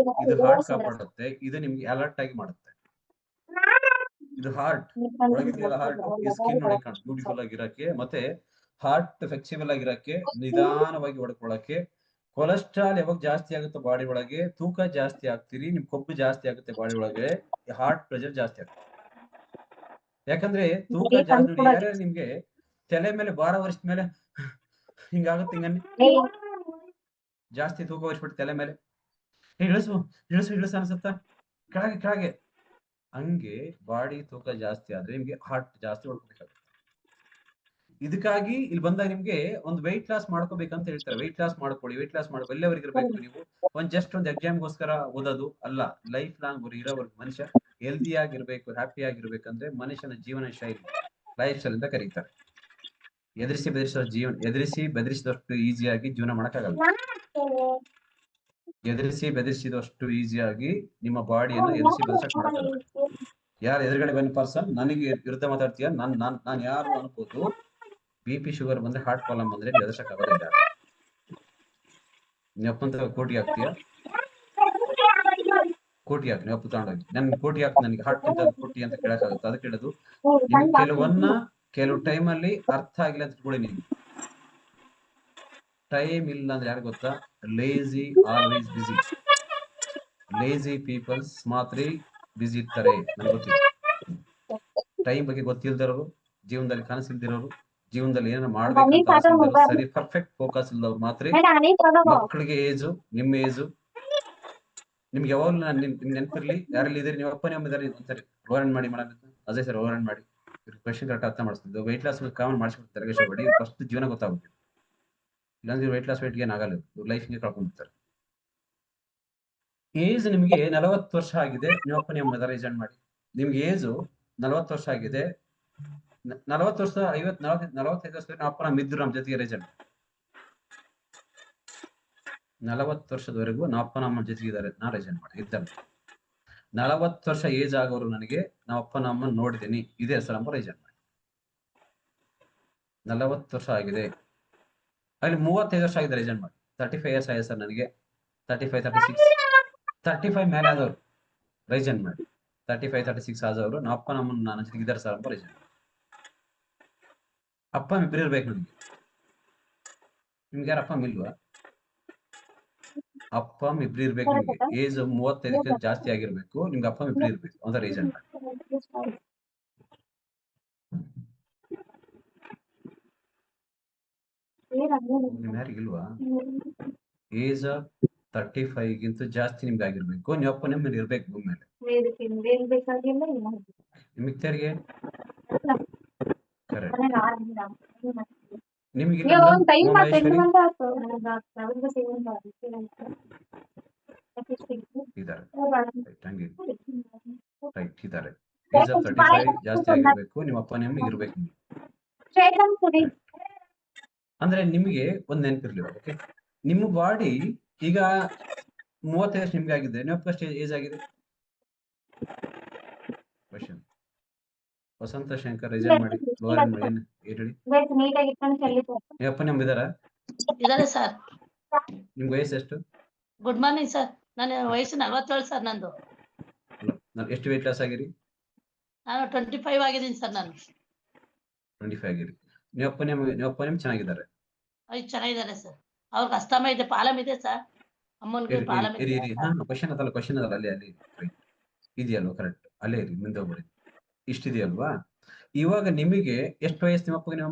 ಇದು ಹಾರ್ಟ್ ಕಾಪಾಡುತ್ತೆ, ಇದು ನಿಮ್ಗೆ ಅಲರ್ಟ್ ಆಗಿ ಮಾಡುತ್ತೆ. ಇದು ಹಾರ್ಟ್ ಒಳಗಿದೆಯಲ್ಲ, ಹಾರ್ಟ್ ಈ ಸ್ಕಿನ್ ನೋಡಿ ಬ್ಯೂಟಿಫುಲ್ ಆಗಿರಕ್ಕೆ, ಮತ್ತೆ ಹಾರ್ಟ್ ಫ್ಲೆಕ್ಸಿಬಲ್ ಆಗಿರಕ್ಕೆ, ನಿಧಾನವಾಗಿ ಹೊಡ್ಕೊಳಕ್ಕೆ. ಕೊಲೆಸ್ಟ್ರಾಲ್ ಯಾವಾಗ ಜಾಸ್ತಿ ಆಗುತ್ತೆ ಬಾಡಿ ಒಳಗೆ, ತೂಕ ಜಾಸ್ತಿ ಆಗ್ತೀರಿ, ನಿಮ್ ಕೊಬ್ಬು ಜಾಸ್ತಿ ಆಗುತ್ತೆ ಬಾಡಿ ಒಳಗೆ, ಹಾರ್ಟ್ ಪ್ರೆಷರ್ ಜಾಸ್ತಿ ಆಗುತ್ತೆ. ಯಾಕಂದ್ರೆ ತೂಕ ಜಾಸ್ತಿ ನೋಡಿ, ಯಾರ್ಯಾರು ನಿಮ್ಗೆ ತಲೆ ಮೇಲೆ ಭಾರ ವರ್ಷದ ಮೇಲೆ ಹಿಂಗಾಗುತ್ತೆ, ಹಿಂಗನ್ನಿ ಜಾಸ್ತಿ ತೂಕ ವಹಿಸ್ಬಿಟ್ಟು ತಲೆ ಮೇಲೆ ಇಳಿಸು ಇಳಿಸು ಇಳಿಸು ಅನ್ಸುತ್ತ, ಕೆಳಗೆ ಹಂಗೆ ಬಾಡಿ ತೂಕ ಜಾಸ್ತಿ ಆದ್ರೆ ನಿಮ್ಗೆ ಹಾರ್ಟ್ ಜಾಸ್ತಿ ಹೊಡ್ಕೋಬೇಕಾಗುತ್ತೆ. ಇದಕ್ಕಾಗಿ ಇಲ್ಲಿ ಬಂದಾಗ ನಿಮ್ಗೆ ಒಂದು ವೆಯ್ಟ್ ಲಾಸ್ ಮಾಡ್ಕೋಬೇಕಂತ ಹೇಳ್ತಾರೆ. ವೆಯ್ಟ್ ಲಾಸ್ ಮಾಡ್ಕೊಳ್ಳಿ, ವೆಯ್ಟ್ ಲಾಸ್ ಮಾಡ್ಕೊ. ಎಲ್ಲವರೆಗೂ ಇರಬೇಕು ನೀವು ಜಸ್ಟ್ ಒಂದು ಎಕ್ಸಾಮ್ಗೋಸ್ಕರ ಓದೋದು ಅಲ್ಲ, ಲೈಫ್ ಲಾಂಗ್ ಇರೋವರೆಗೂ ಮನುಷ್ಯ ಹೆಲ್ದಿ ಆಗಿರ್ಬೇಕು, ಹ್ಯಾಪಿ ಆಗಿರ್ಬೇಕಂದ್ರೆ ಮನುಷ್ಯನ ಜೀವನ ಶೈಲಿ ಲೈಫ್ ಸ್ಟೈಲ್ ಅಂತ ಕರೀತಾರೆ. ಎದುರಿಸಿ ಬೆದರಿಸಿದಷ್ಟು ಈಸಿಯಾಗಿ ಜೀವನ ಮಾಡಕ್ಕಾಗಲ್ಲ. ಎದುರಿಸಿ ಬೆದರಿಸಿದಷ್ಟು ಈಸಿಯಾಗಿ ನಿಮ್ಮ ಬಾಡಿಯನ್ನು ಎದುರಿಸಿ ಬೆದರ್ಸಕ್ ಮಾಡಕ್ಕಾಗಲ್ಲ. ಯಾರು ಎದುರುಗಡೆ ಬಂದ ಪರ್ಸನ್ ನನಗೆ ವಿರುದ್ಧ ಮಾತಾಡ್ತೀಯ, ನಾನು ಯಾರು ಅನ್ಬೋದು. BP ಶುಗರ್ ಬಂದ್ರೆ, ಹಾರ್ಟ್ ಪ್ರಾಬ್ಲಮ್ ಬಂದ್ರೆ ನೀವು ಎದುರ್ಸಕ್ ಆಗೋದಿಲ್ಲ. ನೀವು ಅಪ್ಪಂತ ಕೋಟಿ ಹಾಕ್ತೀಯ, ಕೋಟಿ ಹಾಕಿ ನೀವು ಅಪ್ಪು ತಗೊಂಡೋಗಿ ನನ್ ಕೋಟಿ ಹಾಕಿ ನನಗೆ ಹಾರ್ಟ್ ಅಂತ ಕೋಟಿ ಅಂತ ಕೇಳಕ್ಕಾಗುತ್ತೆ. ಅದಕ್ಕೆ ಹೇಳೋದು ನಿಮ್ಗೆ ಕೆಲವು ಟೈಮಲ್ಲಿ ಅರ್ಥ ಆಗಿಲ್ಲ ಅಂತ ಇಟ್ಕೊಳ್ಳಿ. ನೀವು ಟೈಮ್ ಇಲ್ಲ ಅಂದ್ರೆ ಯಾರು ಗೊತ್ತಾ? ಲೇಜಿ, ಆಲ್ವೇಸ್ ಬಿಸಿ. ಲೇಜಿ ಪೀಪಲ್ಸ್ ಮಾತ್ರ ಬಿಸಿ ಇರ್ತಾರೆ, ನನಗೆ ಗೊತ್ತಿದೆ. ಟೈಮ್ ಬಗ್ಗೆ ಗೊತ್ತಿಲ್ದಿರೋರು, ಜೀವನದಲ್ಲಿ ಕನಸಿಲ್ದಿರೋರು, ಜೀವನದಲ್ಲಿ ಏನಾರ ಮಾಡ್ಬೇಕಂತ ಆಸೆ ಇಲ್ದಿರೋರು, ಸರಿ ಪರ್ಫೆಕ್ಟ್ ಫೋಕಸ್ ಇಲ್ಲದವ್ರು ಮಾತ್ರ. ಮಕ್ಕಳಿಗೆ ಏಜು, ನಿಮ್ಮ ಏಜು ನಿಮ್ಗೆ ಯಾವಾಗಲೂ ನಾನು ನಿಮ್ಗೆ ನೆನಪಿರ್ಲಿ, ಯಾರಲ್ಲಿ ಇದ್ರಿ ನೀವು ಅಪ್ಪನೇ ಅಮ್ಮ ಇದಾರೆ ಅಂತಾರೆ. ಓವರ್ ಮಾಡಿ ಮಾಡೋದು ಅಜಯ್ ಸರ್, ಓವರ್ ಮಾಡಿ ಕ್ವೆಶ್ಚನ್ ಕರೆಕ್ಟ್ ಅರ್ಥ ಮಾಡಿಸ್ತಿದ್ದು. ವೆಯ್ಟ್ ಲಾಸ್ ಕಾಮನ್ ಮಾಡಿಸ್ಬಿಡ್ತಾರೆ ಗೇಶಬಡಿ. ಫಸ್ಟ್ ಜೀವನ ಗೊತ್ತಾಗುತ್ತೆ, ಇಲ್ಲಾಂದ್ರೆ ವೆಯ್ಟ್ ಲಾಸ್ ವೆಯ್ಟ್ ಗೇನ್ ಆಗಲ್ಲ, ಲೈಫ್ಗೆ ಕಳ್ಕೊಂಡ್ಬಿಡ್ತಾರೆ. ಏಜ್ ನಿಮ್ಗೆ 40 ವರ್ಷ ಆಗಿದೆ, ನೀವು ಅಪ್ಪನೇ ಅಮ್ಮ ಇದಾರೆ ರಿಸೈನ್ ಮಾಡಿ. ನಿಮ್ಗೆ ಏಜು 40 ವರ್ಷ ಆಗಿದೆ, 40 ವರ್ಷ 45 ವರ್ಷ ನಾವು ಅಪ್ಪನ ಮಿದ್ರು ನಮ್ಮ ಜೊತೆಗೆ ರಿಸೈನ್. 40 ವರ್ಷದವರೆಗೂ ನಾವು ಅಪ್ಪನ ಅಮ್ಮನ ಜೊತೆಗೆ ಇದ್ದಾರೆ, ನಾ ರಿಸೈನ್ ಮಾಡಿ ಇದ್ದಾರೆ. 40 ವರ್ಷ ಏಜ್ ಆಗೋರು ನನಗೆ ನಾವು ಅಪ್ಪನ ಅಮ್ಮನ ನೋಡಿದ್ದೀನಿ, ಇದೇ ಸರ್ ನಮ್ಮ ರಿಸೈನ್ ಮಾಡಿ. 40 ವರ್ಷ ಆಗಿದೆ, ಅಲ್ಲಿ 35 ವರ್ಷ ಆಗಿದೆ ರಿಸೈನ್ ಮಾಡಿ. 35 ಇಯರ್ಸ್ ಆಗಿದೆ ಸರ್ ನನಗೆ, 35, 35 ಮೇಲೆ ಆದವರು ರಿಸೈನ್ ಮಾಡಿ. 35, 36 ಆದವರು ನಾವು ಅಪ್ಪನ ಅಮ್ಮನ ನನ್ನ ಜೊತೆಗೆ ಇದ್ದಾರೆ ಸರ್ ಅಂತ ರಿಸೈನ್ ಮಾಡಿ. ಅಪ್ಪ ಇಬ್ಬರು ಇರ್ಬೇಕು ನನಗೆ. ನಿಮ್ಗೆ ಯಾರು ಅಪ್ಪ ಇಲ್ವಾ? ಅಪ್ಪ ಇಬ್ರು ಇರ್ಬೇಕು ನಿಮ್ಗೆ. ಏಜ್ 35 ಜಾಸ್ತಿ ಆಗಿರ್ಬೇಕು, ನಿಮ್ಗೆ ಅಪ್ಪ ಇಬ್ರು ಇರ್ಬೇಕು ಅಂತ ರೀಸನ್ ಮಾಡಿ. ನಿಮ್ ಯಾರಿಗಿಲ್ವಾ? ಏಜ್ 35 ಗಿಂತ ಜಾಸ್ತಿ ನಿಮ್ಗೆ ಆಗಿರ್ಬೇಕು, ನೀವು ಅಪ್ಪ ನಿಮ್ಮಲ್ಲಿ ಇರ್ಬೇಕು ಭೂಮಿ ಮೇಲೆ. ನಿಮ್ಗೆ ಕರೆಕ್ಟ್. ನಿಮ್ಗೆ ಇದ್ದಾರೆ ರೈಟ್ ಇದ್ದಾರೆ. ಏಜ್ 35 ಜಾಸ್ತಿ ಆಗಿರ್ಬೇಕು, ನಿಮ್ಮ ಅಪ್ಪ ನಿಮ್ಮ ಇರ್ಬೇಕು. ಅಂದ್ರೆ ನಿಮ್ಗೆ ಒಂದ್ ನೆನಪಿರ್ಲಿ, ಓಕೆ? ನಿಮ್ಮ ಬಾಡಿ ಈಗ 35 ವರ್ಷ ನಿಮ್ಗೆ ಆಗಿದೆ, ನೀವು ಅಪ್ಪ ಎಷ್ಟು ಏಜ್ ಆಗಿದೆ? ಕ್ವಶನ್. ವಸಂತ ಶಂಕರ್ ರಿಸೈನ್ ಮಾಡಿ, ಏನ್ ಹೇಳಿ? ನಿಮ್ಮ ಅಪ್ಪ ನಿಮ್ಮ ಇದಾರ? ಇದಾರೆ ಸರ್. ನಿಮ್ ವಯಸ್ಸು ಎಷ್ಟು? Good morning sir. ನನ್ನ ವಯಸ್ಸು 47 ಸರ್. ನಂದು ಎಷ್ಟು ವೇಟ್ ಲಾಸ್ ಆಗಿರಿ? ನಾನು 25 ಆಗಿದ್ದೀನಿ ಸರ್. ನಾನು 25 ಆಗಿರಿ. ನಿಮ್ಮ ಅಪ್ಪ ನಿಮ್ ಚೆನ್ನಾಗಿದ್ದಾರೆ? ಚೆನ್ನಾಗಿದ್ದಾರೆ ಸರ್. ಅವ್ರಿಗೆ ಅಸ್ತಮ ಇದೆ, ಪಾಲಮ್ ಇದೆ ಸರ್. ಅಮ್ಮನಿಗೆ ಪಾಲಮ್ ಇದೆ. ಕ್ವಶನ್ ಅದಲ್ಲ, ಅಲ್ಲಿ ಇದೆಯಲ್ವಾ? ಕರೆಕ್ಟ್, ಅಲ್ಲೇ ಇರಿ, ಮುಂದೆ ಹೋಗ್ಬೇಡಿ. ಇಷ್ಟಿದೆಯಲ್ವಾ? ಇವಾಗ ನಿಮಗೆ ಎಷ್ಟು ವಯಸ್ಸು ನಿಮ್ಮ ಅಪ್ಪಗೆ, ನಿಮ್ಮ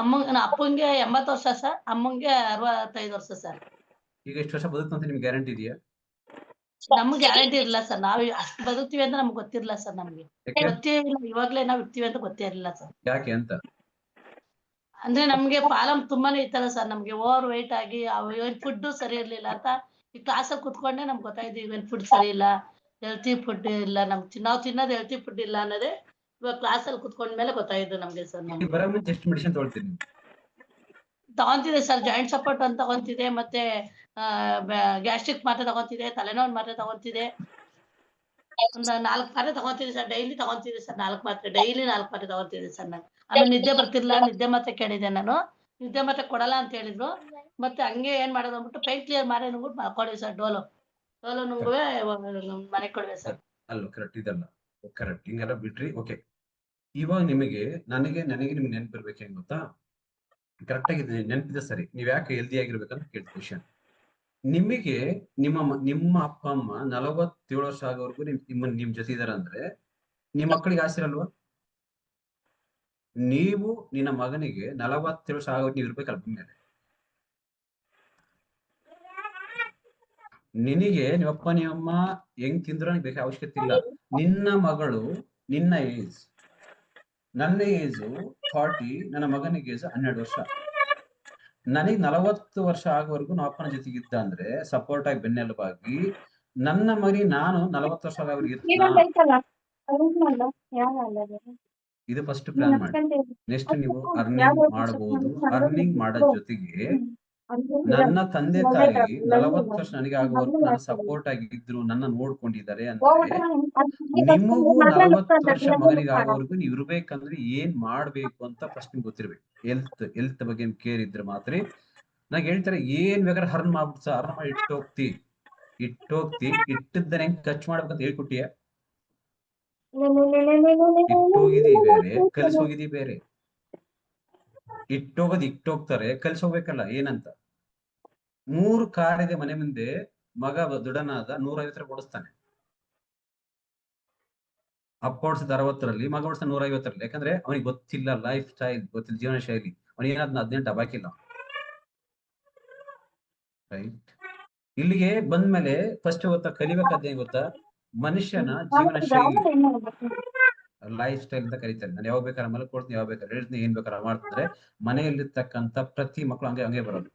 ಅಮ್ಮಗೆ? ಅಪ್ಪಂಗೆ 80 ವರ್ಷ ಸರ್, ಅಮ್ಮಂಗೆ 65 ವರ್ಷ ಸರ್. ಈಗ ಎಷ್ಟು ವರ್ಷ ಬದುಕ್ತಂತ ನಿಮ್ಗೆ ಗ್ಯಾರಂಟಿ ಇದೆಯಾ? ನಮ್ಗೆ ಗ್ಯಾರಂಟಿ ಇರಲಿಲ್ಲ ಸರ್. ನಾವು ಅಷ್ಟು ಬದುಕ್ತೀವಿ ಅಂತ ನಮ್ಗೆ ಗೊತ್ತಿರಲಿಲ್ಲ ಸರ್. ನಮ್ಗೆ ಗೊತ್ತೇ ಇಲ್ಲ, ಇವಾಗ್ಲೇ ನಾವು ಇರ್ತೀವಿ ಅಂತ ಗೊತ್ತೇ ಇರಲಿಲ್ಲ ಸರ್. ಯಾಕೆ ಅಂತ ಅಂದ್ರೆ ನಮ್ಗೆ ಪಾಲಮ್ ತುಂಬಾನೇ ಇತ್ತಲ್ಲ ಸರ್. ನಮ್ಗೆ ಓವರ್ ವೆಯ್ಟ್ ಆಗಿ ಫುಡ್ ಸರಿ ಇರ್ಲಿಲ್ಲ ಅಂತ ಈ ಕ್ಲಾಸಲ್ಲಿ ಕುತ್ಕೊಂಡೆ ನಮ್ಗೆ ಗೊತ್ತಾಯ್ತು, ಇವನ್ ಫುಡ್ ಸರಿ ಇಲ್ಲ, ಹೆಲ್ತಿ ಫುಡ್ ಇಲ್ಲ, ನಾವು ತಿನ್ನೋದು ಹೆಲ್ತಿ ಫುಡ್ ಇಲ್ಲ ಅನ್ನೋದೇ ಇವಾಗ ಕ್ಲಾಸಲ್ಲಿ ಕುತ್ಕೊಂಡ್ಮೇಲೆ ಗೊತ್ತಾಯ್ತು ನಮ್ಗೆ ಸರ್. ನಮ್ಗೆ ಎಷ್ಟು ಮೆಡಿಸಿನ್ ತಗೊಳ್ತೀನಿ? ತಗೊಂತಿದೆ ಸರ್. ಜಾಯಿಂಟ್ ಸಪೋರ್ಟ್ ಅಂತ ತಗೊಂತಿದೆ, ಮತ್ತೆ ಗ್ಯಾಸ್ಟ್ರಿಕ್ ಮಾತ್ರೆ ತಗೊಂತಿದೆ, ತಲೆನೋವು ಮಾತ್ರೆ ತಗೊಂತಿದೆ. ಒಂದು 4 ಮಾತ್ರೆ ತಗೊಂತಿದೆ ಸರ್. ಡೈಲಿ ತಗೊಂತಿದೆ ಸರ್. 4 ಮಾತ್ರೆ ಡೈಲಿ 4 ಮಾತ್ರೆ ತಗೊಂತಿದೆ ಸರ್ ನಾನು. ಆಮೇಲೆ ನಿದ್ದೆ ಬರ್ತಿರ್ಲಿಲ್ಲ, ನಿದ್ದೆ ಮಾತ್ರೆ ಕೇಳಿದೆ ನಾನು. ನಿದ್ದೆ ಮಾತ್ರೆ ಕೊಡಲ್ಲ ಅಂತ ಹೇಳಿದ್ರು. ಮತ್ತೆ ಹಂಗೆ ಏನ್ ಮಾಡೋದು ಅಂದ್ಬಿಟ್ಟು ಪೈನ್ ಕ್ಲಿಯರ್ ಮಾತ್ರೆ ನುಂಗ್ಬಿಟ್ಟು ಮಾಡ್ಕೊಡಿ ಸರ್. ಡೋಲೋ ನುಂಗುವೆ ಮನೆ ಕೊಡುವೆ ಸರ್. ಅಲ್ಲ ಕರೆಕ್ಟ್, ಇದಲ್ಲ ಕರೆಕ್ಟ್. ಹಿಂಗೆಲ್ಲ ಬಿಟ್ರಿ, ಓಕೆ. ಇವಾಗ ನಿಮಗೆ ನನಗೆ ನಿಮ್ಗೆ ನೆನಪಿರ್ಬೇಕು, ಹೆಂಗ್ ಗೊತ್ತಾ? ಕರೆಕ್ಟ್ ಆಗಿ ನೆನಪಿದೆ ಸರಿ. ನೀವ್ ಯಾಕೆ ಹೆಲ್ದಿ ಆಗಿರ್ಬೇಕಂತ ಕೇಳ್ತೀವಿ ಕ್ವಶನ್. ನಿಮಗೆ ನಿಮ್ಮ ಅಪ್ಪ ಅಮ್ಮ 47 ವರ್ಷ ಆಗೋವರೆಗೂ ನಿಮ್ ಜೊತೆ ಇದಾರೆ ಅಂದ್ರೆ ನಿಮ್ ಮಕ್ಕಳಿಗೆ ಆಸೆರಲ್ವಾ? ನೀವು ನಿನ್ನ ಮಗನಿಗೆ 47 ವರ್ಷ ಆಗೋರು ನೀವು ಇರ್ಬೇಕಲ್ಲ ಮೇಲೆ. ನಿನಗೆ ನಿಮ್ಮಪ್ಪ ನಿಮ್ಮಮ್ಮ ಹೆಂಗ್ ತಿಂದ್ರು ಬೇಕಾದ ಅವಶ್ಯಕತೆ ಇಲ್ಲ. ನಿನ್ನ ಮಗಳು, ನಿನ್ನ ಏಜ್, ನನ್ನ ಏಜು 40, ನನ್ನ ಮಗನಿಗೆ ಏಜ್ 12 ವರ್ಷ. ನನಗೆ 40 ವರ್ಷ ಆಗೋವರೆಗೂ ನಮ್ಮ ಅಪ್ಪನ ಜೊತೆಗೆ ಇದ್ದ ಅಂದ್ರೆ ಸಪೋರ್ಟ್ ಆಗಿ, ಬೆನ್ನೆಲುಬಾಗಿ, ನನ್ನ ಮರಿ ನಾನು 40 ವರ್ಷ ಆಗೋವರೆಗೆ ಇದು ಫಸ್ಟ್ ಪ್ಲಾನ್ ಮಾಡಿ. ನೆಕ್ಸ್ಟ್ ನೀವು ಅರ್ನಿಂಗ್ ಮಾಡಬಹುದು. ಅರ್ನಿಂಗ್ ಮಾಡೋ ಜೊತೆಗೆ ನನ್ನ ತಂದೆ ತಾಯಿ 40 ವರ್ಷ ನನಗೆ ಆಗುವವರೆಗೂ ನನ್ನ ಸಪೋರ್ಟ್ ಆಗಿದ್ರು, ನನ್ನ ನೋಡ್ಕೊಂಡಿದ್ದಾರೆ ಅಂದ್ರೆ ನಿಮಗೂ 40 ವರ್ಷ ಮಗನಿಗೆ ಆಗೋವರೆಗೂ ನೀವು ಇರ್ಬೇಕಂದ್ರೆ ಏನ್ ಮಾಡ್ಬೇಕು ಅಂತ ಫಸ್ಟ್ ನಿಮ್ಗೆ ಗೊತ್ತಿರ್ಬೇಕು. ಹೆಲ್ತ್ ಬಗ್ಗೆ ಕೇರ್ ಇದ್ರೆ ಮಾತ್ರ. ನಾಗ ಹೇಳ್ತಾರೆ ಏನ್ ಬೇಕಾದ್ರೆ ಹರ್ನ್ ಮಾಡ್ಬಿಡ್ಸ, ಹರ್ನ್ ಮಾಡಿ ಇಟ್ಟೋಗ್ತಿ ಇಟ್ಟಿದ್ದನ್ನ ಹೆಂಗ್ ಖರ್ಚು ಮಾಡ್ಬೇಕಂತ ಹೇಳ್ಕೊಟ್ಟಿಯ. ಇಟ್ಟೋಗಿದಿ ಬೇರೆ, ಕಲ್ಸೋಗಿದಿ ಬೇರೆ. ಇಟ್ಟೋಗ್ತಾರೆ, ಕಲ್ಸೋಗ್ಬೇಕಲ್ಲ ಏನಂತ. 3 ಕಾರ್ ಇದೆ ಮನೆ ಮುಂದೆ, ಮಗ ದೃಢನಾದ 150 ಕೊಡಿಸ್ತಾನೆ. ಅಪ್ಪ ಓಡಿಸಿದ 60ರಲ್ಲಿ, ಮಗ ಓಡಿಸಿದ 150ರಲ್ಲಿ. ಯಾಕಂದ್ರೆ ಅವನಿಗೆ ಗೊತ್ತಿಲ್ಲ ಲೈಫ್ ಸ್ಟೈಲ್, ಗೊತ್ತಿಲ್ಲ ಜೀವನ ಶೈಲಿ. ಅವನಿಗೆ ಏನಾದ್ 18 ಹಬ್ಬಾಕಿಲ್ಲ. ರೈಟ್. ಇಲ್ಲಿಗೆ ಬಂದ್ಮೇಲೆ ಫಸ್ಟ್ ಗೊತ್ತಾ ಕಲಿಬೇಕಾದ ಗೊತ್ತಾ, ಮನುಷ್ಯನ ಜೀವನ ಶೈಲಿ, ಲೈಫ್ ಸ್ಟೈಲ್ ಅಂತ ಕರೀತಾರೆ. ನಾನು ಯಾವಾಗ ಬೇಕಾದ್ರೆ ಮಲ್ಕೊಡ್ತೀನಿ, ಯಾವಾಗ ಬೇಕಾದ್ರೆ ಹೇಳ್ತೀನಿ, ಏನ್ ಬೇಕಾದ್ರೆ ಮಾಡ್ತಿದ್ರೆ ಮನೆಯಲ್ಲಿರ್ತಕ್ಕಂಥ ಪ್ರತಿ ಮಕ್ಕಳು ಹಂಗೆ ಬರೋದು.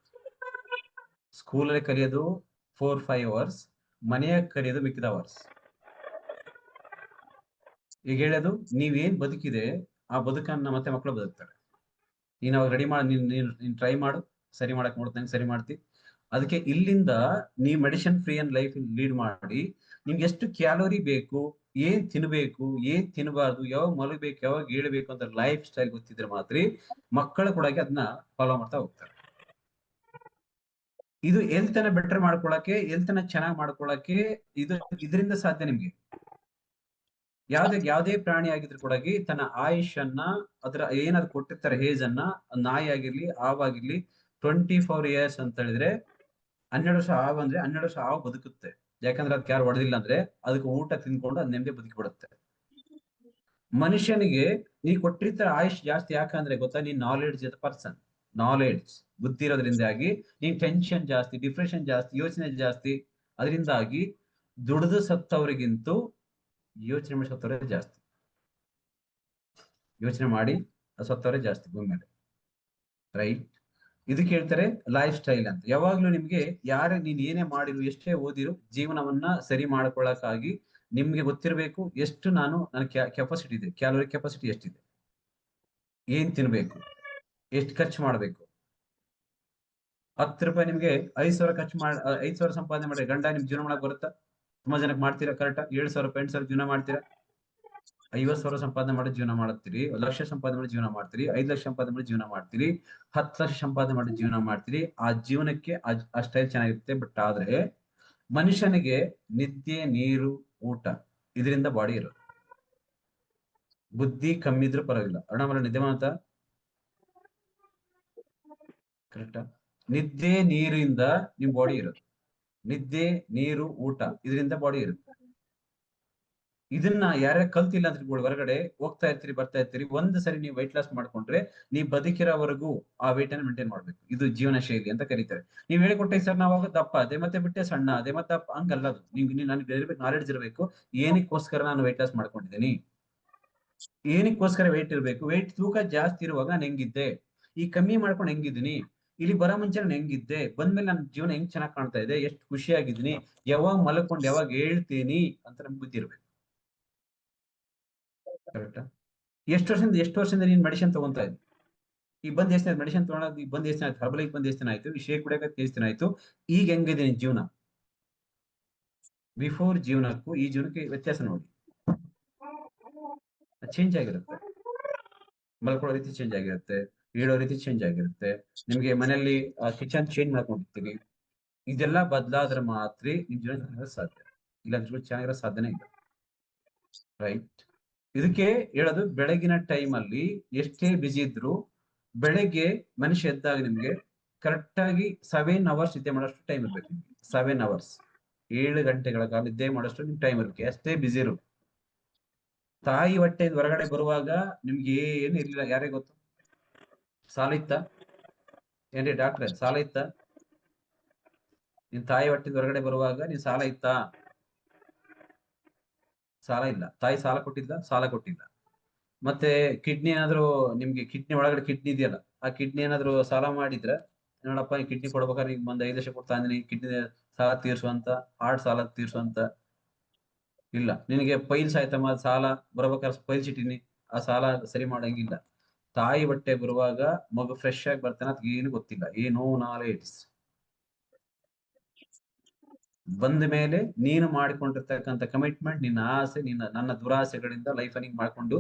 ಸ್ಕೂಲಲ್ಲಿ ಕಲಿಯೋದು 4-5 ಅವರ್ಸ್, ಮನೆಯಾಗ ಕಲಿಯೋದು ಮಿಕ್ಕಿದ ಅವರ್ಸ್. ಈಗ ಹೇಳೋದು ನೀವೇನ್ ಬದುಕಿದೆ ಆ ಬದುಕನ್ನ ಮತ್ತೆ ಮಕ್ಕಳು ಬದುಕ್ತಾರೆ. ನೀನ್ ಅವಾಗ ರೆಡಿ ಮಾಡಿ, ನೀನ್ ಟ್ರೈ ಮಾಡು, ಸರಿ ಮಾಡಕ್ ನೋಡ್ತಾನೆ, ಸರಿ ಮಾಡ್ತಿ. ಅದಕ್ಕೆ ಇಲ್ಲಿಂದ ನೀವ್ medicine free and life lead ಮಾಡಿ, ನಿಮ್ಗೆ ಎಷ್ಟು ಕ್ಯಾಲೋರಿ ಬೇಕು, ಏನ್ ತಿನ್ಬೇಕು, ಏನ್ ತಿನ್ಬಾರ್ದು, ಯಾವಾಗ ಮಲಗಬೇಕು, ಯಾವಾಗ ಹೇಳ್ಬೇಕು ಅಂತ ಲೈಫ್ ಸ್ಟೈಲ್ ಗೊತ್ತಿದ್ರೆ ಮಾತ್ರ ಮಕ್ಕಳು ಕೂಡ ಅದನ್ನ ಫಾಲೋ ಮಾಡ್ತಾ ಹೋಗ್ತಾರೆ. ಇದು ಹೆಲ್ತ್ ಅನ್ನ ಬೆಟರ್ ಮಾಡ್ಕೊಳಕ್ಕೆ, ಹೆಲ್ತ್ ಅನ್ನ ಚೆನ್ನಾಗಿ ಮಾಡ್ಕೊಳಕ್ಕೆ ಇದರಿಂದ ಸಾಧ್ಯ. ನಿಮ್ಗೆ ಯಾವ್ದೇ ಪ್ರಾಣಿ ಆಗಿದ್ರು ಕೂಡ ತನ್ನ ಆಯುಷನ್ನ ಅದ್ರ ಏನಾದ್ರು ಕೊಟ್ಟಿರ್ತಾರೆ ಏಜ್ ಅನ್ನ, ನಾಯಿ ಆಗಿರ್ಲಿ ಹಾವಾಗಿರ್ಲಿ 24 years ಅಂತ ಹೇಳಿದ್ರೆ 12 ವರ್ಷ ಹಾವು ಅಂದ್ರೆ 12 ವರ್ಷ ಹಾವು ಬದುಕುತ್ತೆ. ಯಾಕಂದ್ರೆ ಅದಕ್ಕೆ ಯಾರು ಹೊಡೆದಿಲ್ಲ ಅಂದ್ರೆ ಅದಕ್ಕೆ ಊಟ ತಿನ್ಕೊಂಡು ಅದ್ ನೆಮ್ಮದಿ ಬದುಕಿ ಬಿಡುತ್ತೆ. ಮನುಷ್ಯನಿಗೆ ನೀ ಕೊಟ್ಟಿರ್ತಾರೆ ಆಯುಷ್ ಜಾಸ್ತಿ. ಯಾಕಂದ್ರೆ ಗೊತ್ತಾ, ನೀನ್ ನಾಲೆಡ್ಜ್ ಪರ್ಸನ್, ನಾಲೆಡ್ಜ್ ಬುದ್ಧಿ ಇರೋದ್ರಿಂದಾಗಿ ನೀನ್ ಟೆನ್ಷನ್ ಜಾಸ್ತಿ, ಡಿಪ್ರೆಷನ್ ಜಾಸ್ತಿ, ಯೋಚನೆ ಜಾಸ್ತಿ. ಅದರಿಂದಾಗಿ ದುಡಿದು ಸತ್ತವರಿಗಿಂತೂ ಯೋಚನೆ ಮಾಡಿ ಸತ್ತವರೇ ಜಾಸ್ತಿ. ಯೋಚನೆ ಮಾಡಿ ಸತ್ತವರೇ ಜಾಸ್ತಿ ಭೂಮಿ ಮೇಲೆ. ರೈಟ್. ಇದಕ್ಕೆ ಹೇಳ್ತಾರೆ ಲೈಫ್ ಸ್ಟೈಲ್ ಅಂತ. ಯಾವಾಗ್ಲೂ ನಿಮ್ಗೆ ನೀನ್ ಏನೇ ಮಾಡಿರು, ಎಷ್ಟೇ ಓದಿರು, ಜೀವನವನ್ನ ಸರಿ ಮಾಡ್ಕೊಳಕ್ಕಾಗಿ ನಿಮ್ಗೆ ಗೊತ್ತಿರ್ಬೇಕು ಎಷ್ಟು ನನ್ನ ಕೆಪಾಸಿಟಿ ಇದೆ, ಕ್ಯಾಲೋರಿ ಕೆಪಾಸಿಟಿ ಎಷ್ಟಿದೆ, ಏನ್ ತಿನ್ಬೇಕು, ಎಷ್ಟು ಖರ್ಚು ಮಾಡ್ಬೇಕು. 10 ರೂಪಾಯಿ ನಿಮ್ಗೆ 5,000 ಖರ್ಚು 5,000 ಸಂಪಾದನೆ ಮಾಡಿ ಗಂಡ ನಿಮ್ ಜೀವನ ಮಾಡಕ್ ಬರುತ್ತಾ? ತುಂಬಾ ಜನಕ್ಕೆ ಮಾಡ್ತೀರಾ ಕರೆಕ್ಟ್. 7,000 ರೂಪಾಯಿ 8,000 ಜೀವನ ಮಾಡ್ತೀರಾ? 50,000 ಸಂಪಾದನೆ ಮಾಡಿ ಜೀವನ ಮಾಡ್ತೀರಿ, 1 ಲಕ್ಷ ಸಂಪಾದನೆ ಮಾಡಿ ಜೀವನ ಮಾಡ್ತೀರಿ, 5 ಲಕ್ಷ ಸಂಪಾದನೆ ಮಾಡಿ ಜೀವನ ಮಾಡ್ತೀರಿ, 10 ಲಕ್ಷ ಸಂಪಾದನೆ ಮಾಡಿ ಜೀವನ ಮಾಡ್ತೀರಿ. ಆ ಜೀವನಕ್ಕೆ ಆ ಸ್ಟೈಲ್ ಚೆನ್ನಾಗಿರುತ್ತೆ. ಬಟ್ ಆದ್ರೆ ಮನುಷ್ಯನಿಗೆ ನಿದ್ದೆ, ನೀರು, ಊಟ ಇದರಿಂದ ಬಾಡಿ ಇರೋದು. ಬುದ್ಧಿ ಕಮ್ಮಿ ಇದ್ರೂ ಪರವಾಗಿಲ್ಲ. ಅರುಣಾಮಲ ನಿದ್ದೆ ಮಾಡ್ತಾ ಕರೆಕ್ಟಾ? ನಿದ್ದೆ ನೀರಿಂದ ನಿಮ್ ಬಾಡಿ ಇರೋದು. ನಿದ್ದೆ, ನೀರು, ಊಟ ಇದರಿಂದ ಬಾಡಿ ಇರುತ್ತೆ. ಇದನ್ನ ಯಾರ್ಯಾರು ಕಲ್ತಿಲ್ಲ ಅಂತ ಇಟ್ಕೊಳ್ಳಿ, ಹೊರಗಡೆ ಹೋಗ್ತಾ ಇರ್ತೀರಿ, ಬರ್ತಾ ಇರ್ತೀರಿ. ಒಂದ್ ಸರಿ ನೀವು ವೈಟ್ ಲಾಸ್ ಮಾಡ್ಕೊಂಡ್ರೆ ನೀವು ಬದುಕಿರೋವರೆಗೂ ಆ ವೇಟ್ ಅನ್ನು ಮೇಂಟೈನ್ ಮಾಡ್ಬೇಕು. ಇದು ಜೀವನ ಶೈಲಿ ಅಂತ ಕರೀತಾರೆ. ನೀವ್ ಹೇಳಿಕೊಟ್ಟೆ ಸರ್, ನಾವಾಗ ದಪ್ಪ ಅದೇ ಮತ್ತೆ ಬಿಟ್ಟೆ ಸಣ್ಣ ಅದೇ ಮತ್ತೆ ದಪ್ಪ, ಹಂಗಲ್ಲ. ಅದು ನನಗೆ ಇರ್ಬೇಕು, ನಾಲೆಡ್ಜ್ ಇರಬೇಕು. ಏನಕ್ಕೋಸ್ಕರ ನಾನು ವೈಟ್ ಲಾಸ್ ಮಾಡ್ಕೊಂಡಿದ್ದೀನಿ, ಏನಕ್ಕೋಸ್ಕರ ವೇಟ್ ಇರ್ಬೇಕು, ವೇಟ್ ತೂಕ ಜಾಸ್ತಿ ಇರುವಾಗ ನಾನು ಹೆಂಗಿದ್ದೆ, ಈ ಕಮ್ಮಿ ಮಾಡ್ಕೊಂಡು ಹೆಂಗಿದ್ದೀನಿ, ಇಲ್ಲಿ ಬರೋ ಮುಂಚೆ ನಾನು ಹೆಂಗಿದ್ದೆ, ಬಂದ್ಮೇಲೆ ನನ್ನ ಜೀವನ ಹೆಂಗ್ ಚೆನ್ನಾಗಿ ಕಾಣ್ತಾ ಇದೆ, ಎಷ್ಟು ಖುಷಿಯಾಗಿದ್ದೀನಿ, ಯಾವಾಗ ಮಲ್ಕೊಂಡು ಯಾವಾಗ ಹೇಳ್ತೀನಿ ಅಂತ ನಮ್ಗೆ ಬುದ್ಧಿ ಇರ್ಬೇಕು. ಕರೆಕ್ಟಾ? ಎಷ್ಟು ವರ್ಷದಿಂದ ನೀನ್ ಮೆಡಿಸಿನ್ ತಗೊಂತಾ ಇದ್ದಿ? ಈಗ ಬಂದ್ ಎಷ್ಟು ಮೆಡಿಸಿನ್ ತಗೊಳೋದು, ಈಗ ಬಂದ್ ಎಷ್ಟು ಆಯ್ತು, ಹರ್ಬಲೈಕ್ ಬಂದ್ ಎಷ್ಟು ಆಯ್ತು, ಈ ಶೇಕ್ ಕುಡಿಯಕ್ಕೆ ಎಷ್ಟು ಆಯ್ತು, ಈಗ ಹೆಂಗಿದೆ ನಿನ್ ಜೀವನ? ಬಿಫೋರ್ ಜೀವನಕ್ಕೂ ಈ ಜೀವನಕ್ಕೆ ವ್ಯತ್ಯಾಸ ನೋಡಿ. ಚೇಂಜ್ ಆಗಿರುತ್ತೆ. ಮಲ್ಕೊಳ್ಳೋ ರೀತಿ ಚೇಂಜ್ ಆಗಿರುತ್ತೆ, ಹೇಳೋ ರೀತಿ ಚೇಂಜ್ ಆಗಿರುತ್ತೆ. ನಿಮ್ಗೆ ಮನೆಯಲ್ಲಿ ಕಿಚನ್ ಚೇಂಜ್ ಮಾಡ್ಕೊಂಡಿರ್ತೀರಿ. ಇದೆಲ್ಲ ಬದಲಾದ್ರೆ ಮಾತ್ರ ನಿಮ್ ಜೀವನ ಚೆನ್ನಾಗಿರೋ ಸಾಧ್ಯ. ಇಲ್ಲ ಜೀವನ ಚೆನ್ನಾಗಿರೋ ಸಾಧ್ಯನೇ ಇಲ್ಲ. ರೈಟ್. ಇದಕ್ಕೆ ಹೇಳೋದು, ಬೆಳಗಿನ ಟೈಮ್ ಅಲ್ಲಿ ಎಷ್ಟೇ ಬಿಸಿ ಇದ್ರು ಬೆಳಗ್ಗೆ ಮನುಷ್ಯ ಎದ್ದಾಗ ನಿಮ್ಗೆ ಕರೆಕ್ಟ್ ಆಗಿ 7 ಅವರ್ಸ್ ನಿದ್ದೆ ಮಾಡೋಷ್ಟು ಟೈಮ್ ಇರ್ಬೇಕು. ನಿಮ್ಗೆ 7 ಅವರ್ಸ್, 7 ಗಂಟೆಗಳ ಕಾಲ ನಿದ್ದೆ ಮಾಡೋಷ್ಟು ನಿಮ್ ಟೈಮ್ ಇರ್ಬೇಕು, ಎಷ್ಟೇ ಬಿಸಿ ಇರು. ತಾಯಿ ಹೊಟ್ಟೆಯಿಂದ ಹೊರಗಡೆ ಬರುವಾಗ ನಿಮ್ಗೆ ಏನು ಇರ್ಲಿಲ್ಲ, ಯಾರೇ ಗೊತ್ತು? ಸಾಲ ಇತ್ತ ಏನ್ರಿ ಡಾಕ್ಟ್ರೆ? ಸಾಲ ಇತ್ತ? ನಿನ್ ತಾಯಿ ಹೊಟ್ಟೆಯಿಂದ ಹೊರಗಡೆ ಬರುವಾಗ ನಿನ್ ಸಾಲ ಇತ್ತಾ? ಸಾಲ ಇಲ್ಲ. ತಾಯಿ ಸಾಲ ಕೊಟ್ಟಿದ್ದ? ಸಾಲ ಕೊಟ್ಟಿಲ್ಲ. ಮತ್ತೆ ಕಿಡ್ನಿ ಏನಾದ್ರು ನಿಮ್ಗೆ, ಕಿಡ್ನಿ ಒಳಗಡೆ ಕಿಡ್ನಿ ಇದೆಯಲ್ಲ, ಆ ಕಿಡ್ನಿ ಏನಾದ್ರು ಸಾಲ ಮಾಡಿದ್ರ, ನೋಡಪ್ಪ ಈ ಕಿಡ್ನಿ ಕೊಡ್ಬೇಕಾದ್ರೆ ಈಗ ಒಂದ್ 5 ಲಕ್ಷ ಕೊಡ್ತಾ ಇದೀನಿ, ಕಿಡ್ನಿ ಸಾಲ ತೀರ್ಸುವಂತ, ಹಾರ್ಟ್ ಸಾಲ ತೀರ್ಸುವಂತ ಇಲ್ಲ. ನಿನಗೆ ಪೈಲ್ಸ್ ಆಯ್ತಮ್ಮ, ಸಾಲ ಬರ್ಬೇಕಾದ್ರೆ ಪೈಲ್ಸ್ ಇಟ್ಟಿನಿ, ಆ ಸಾಲ ಸರಿ ಮಾಡಂಗಿಲ್ಲ. ತಾಯಿ ಬಟ್ಟೆ ಬರುವಾಗ ಮಗು ಫ್ರೆಶ್ ಆಗಿ ಬರ್ತಾನೆ ಅದ್ ಏನು ಗೊತ್ತಿಲ್ಲ, ಏನೋ ನಾಲೆಡ್ಜ್. ಬಂದ ಮೇಲೆ ನೀನು ಮಾಡಿಕೊಂಡಿರ್ತಕ್ಕಂಥ ಕಮಿಟ್ಮೆಂಟ್, ನಿನ್ನ ಆಸೆ, ನನ್ನ ದುರಾಸೆಗಳಿಂದ ಲೈಫ್ ಅನ್ನು ಮಾಡ್ಕೊಂಡು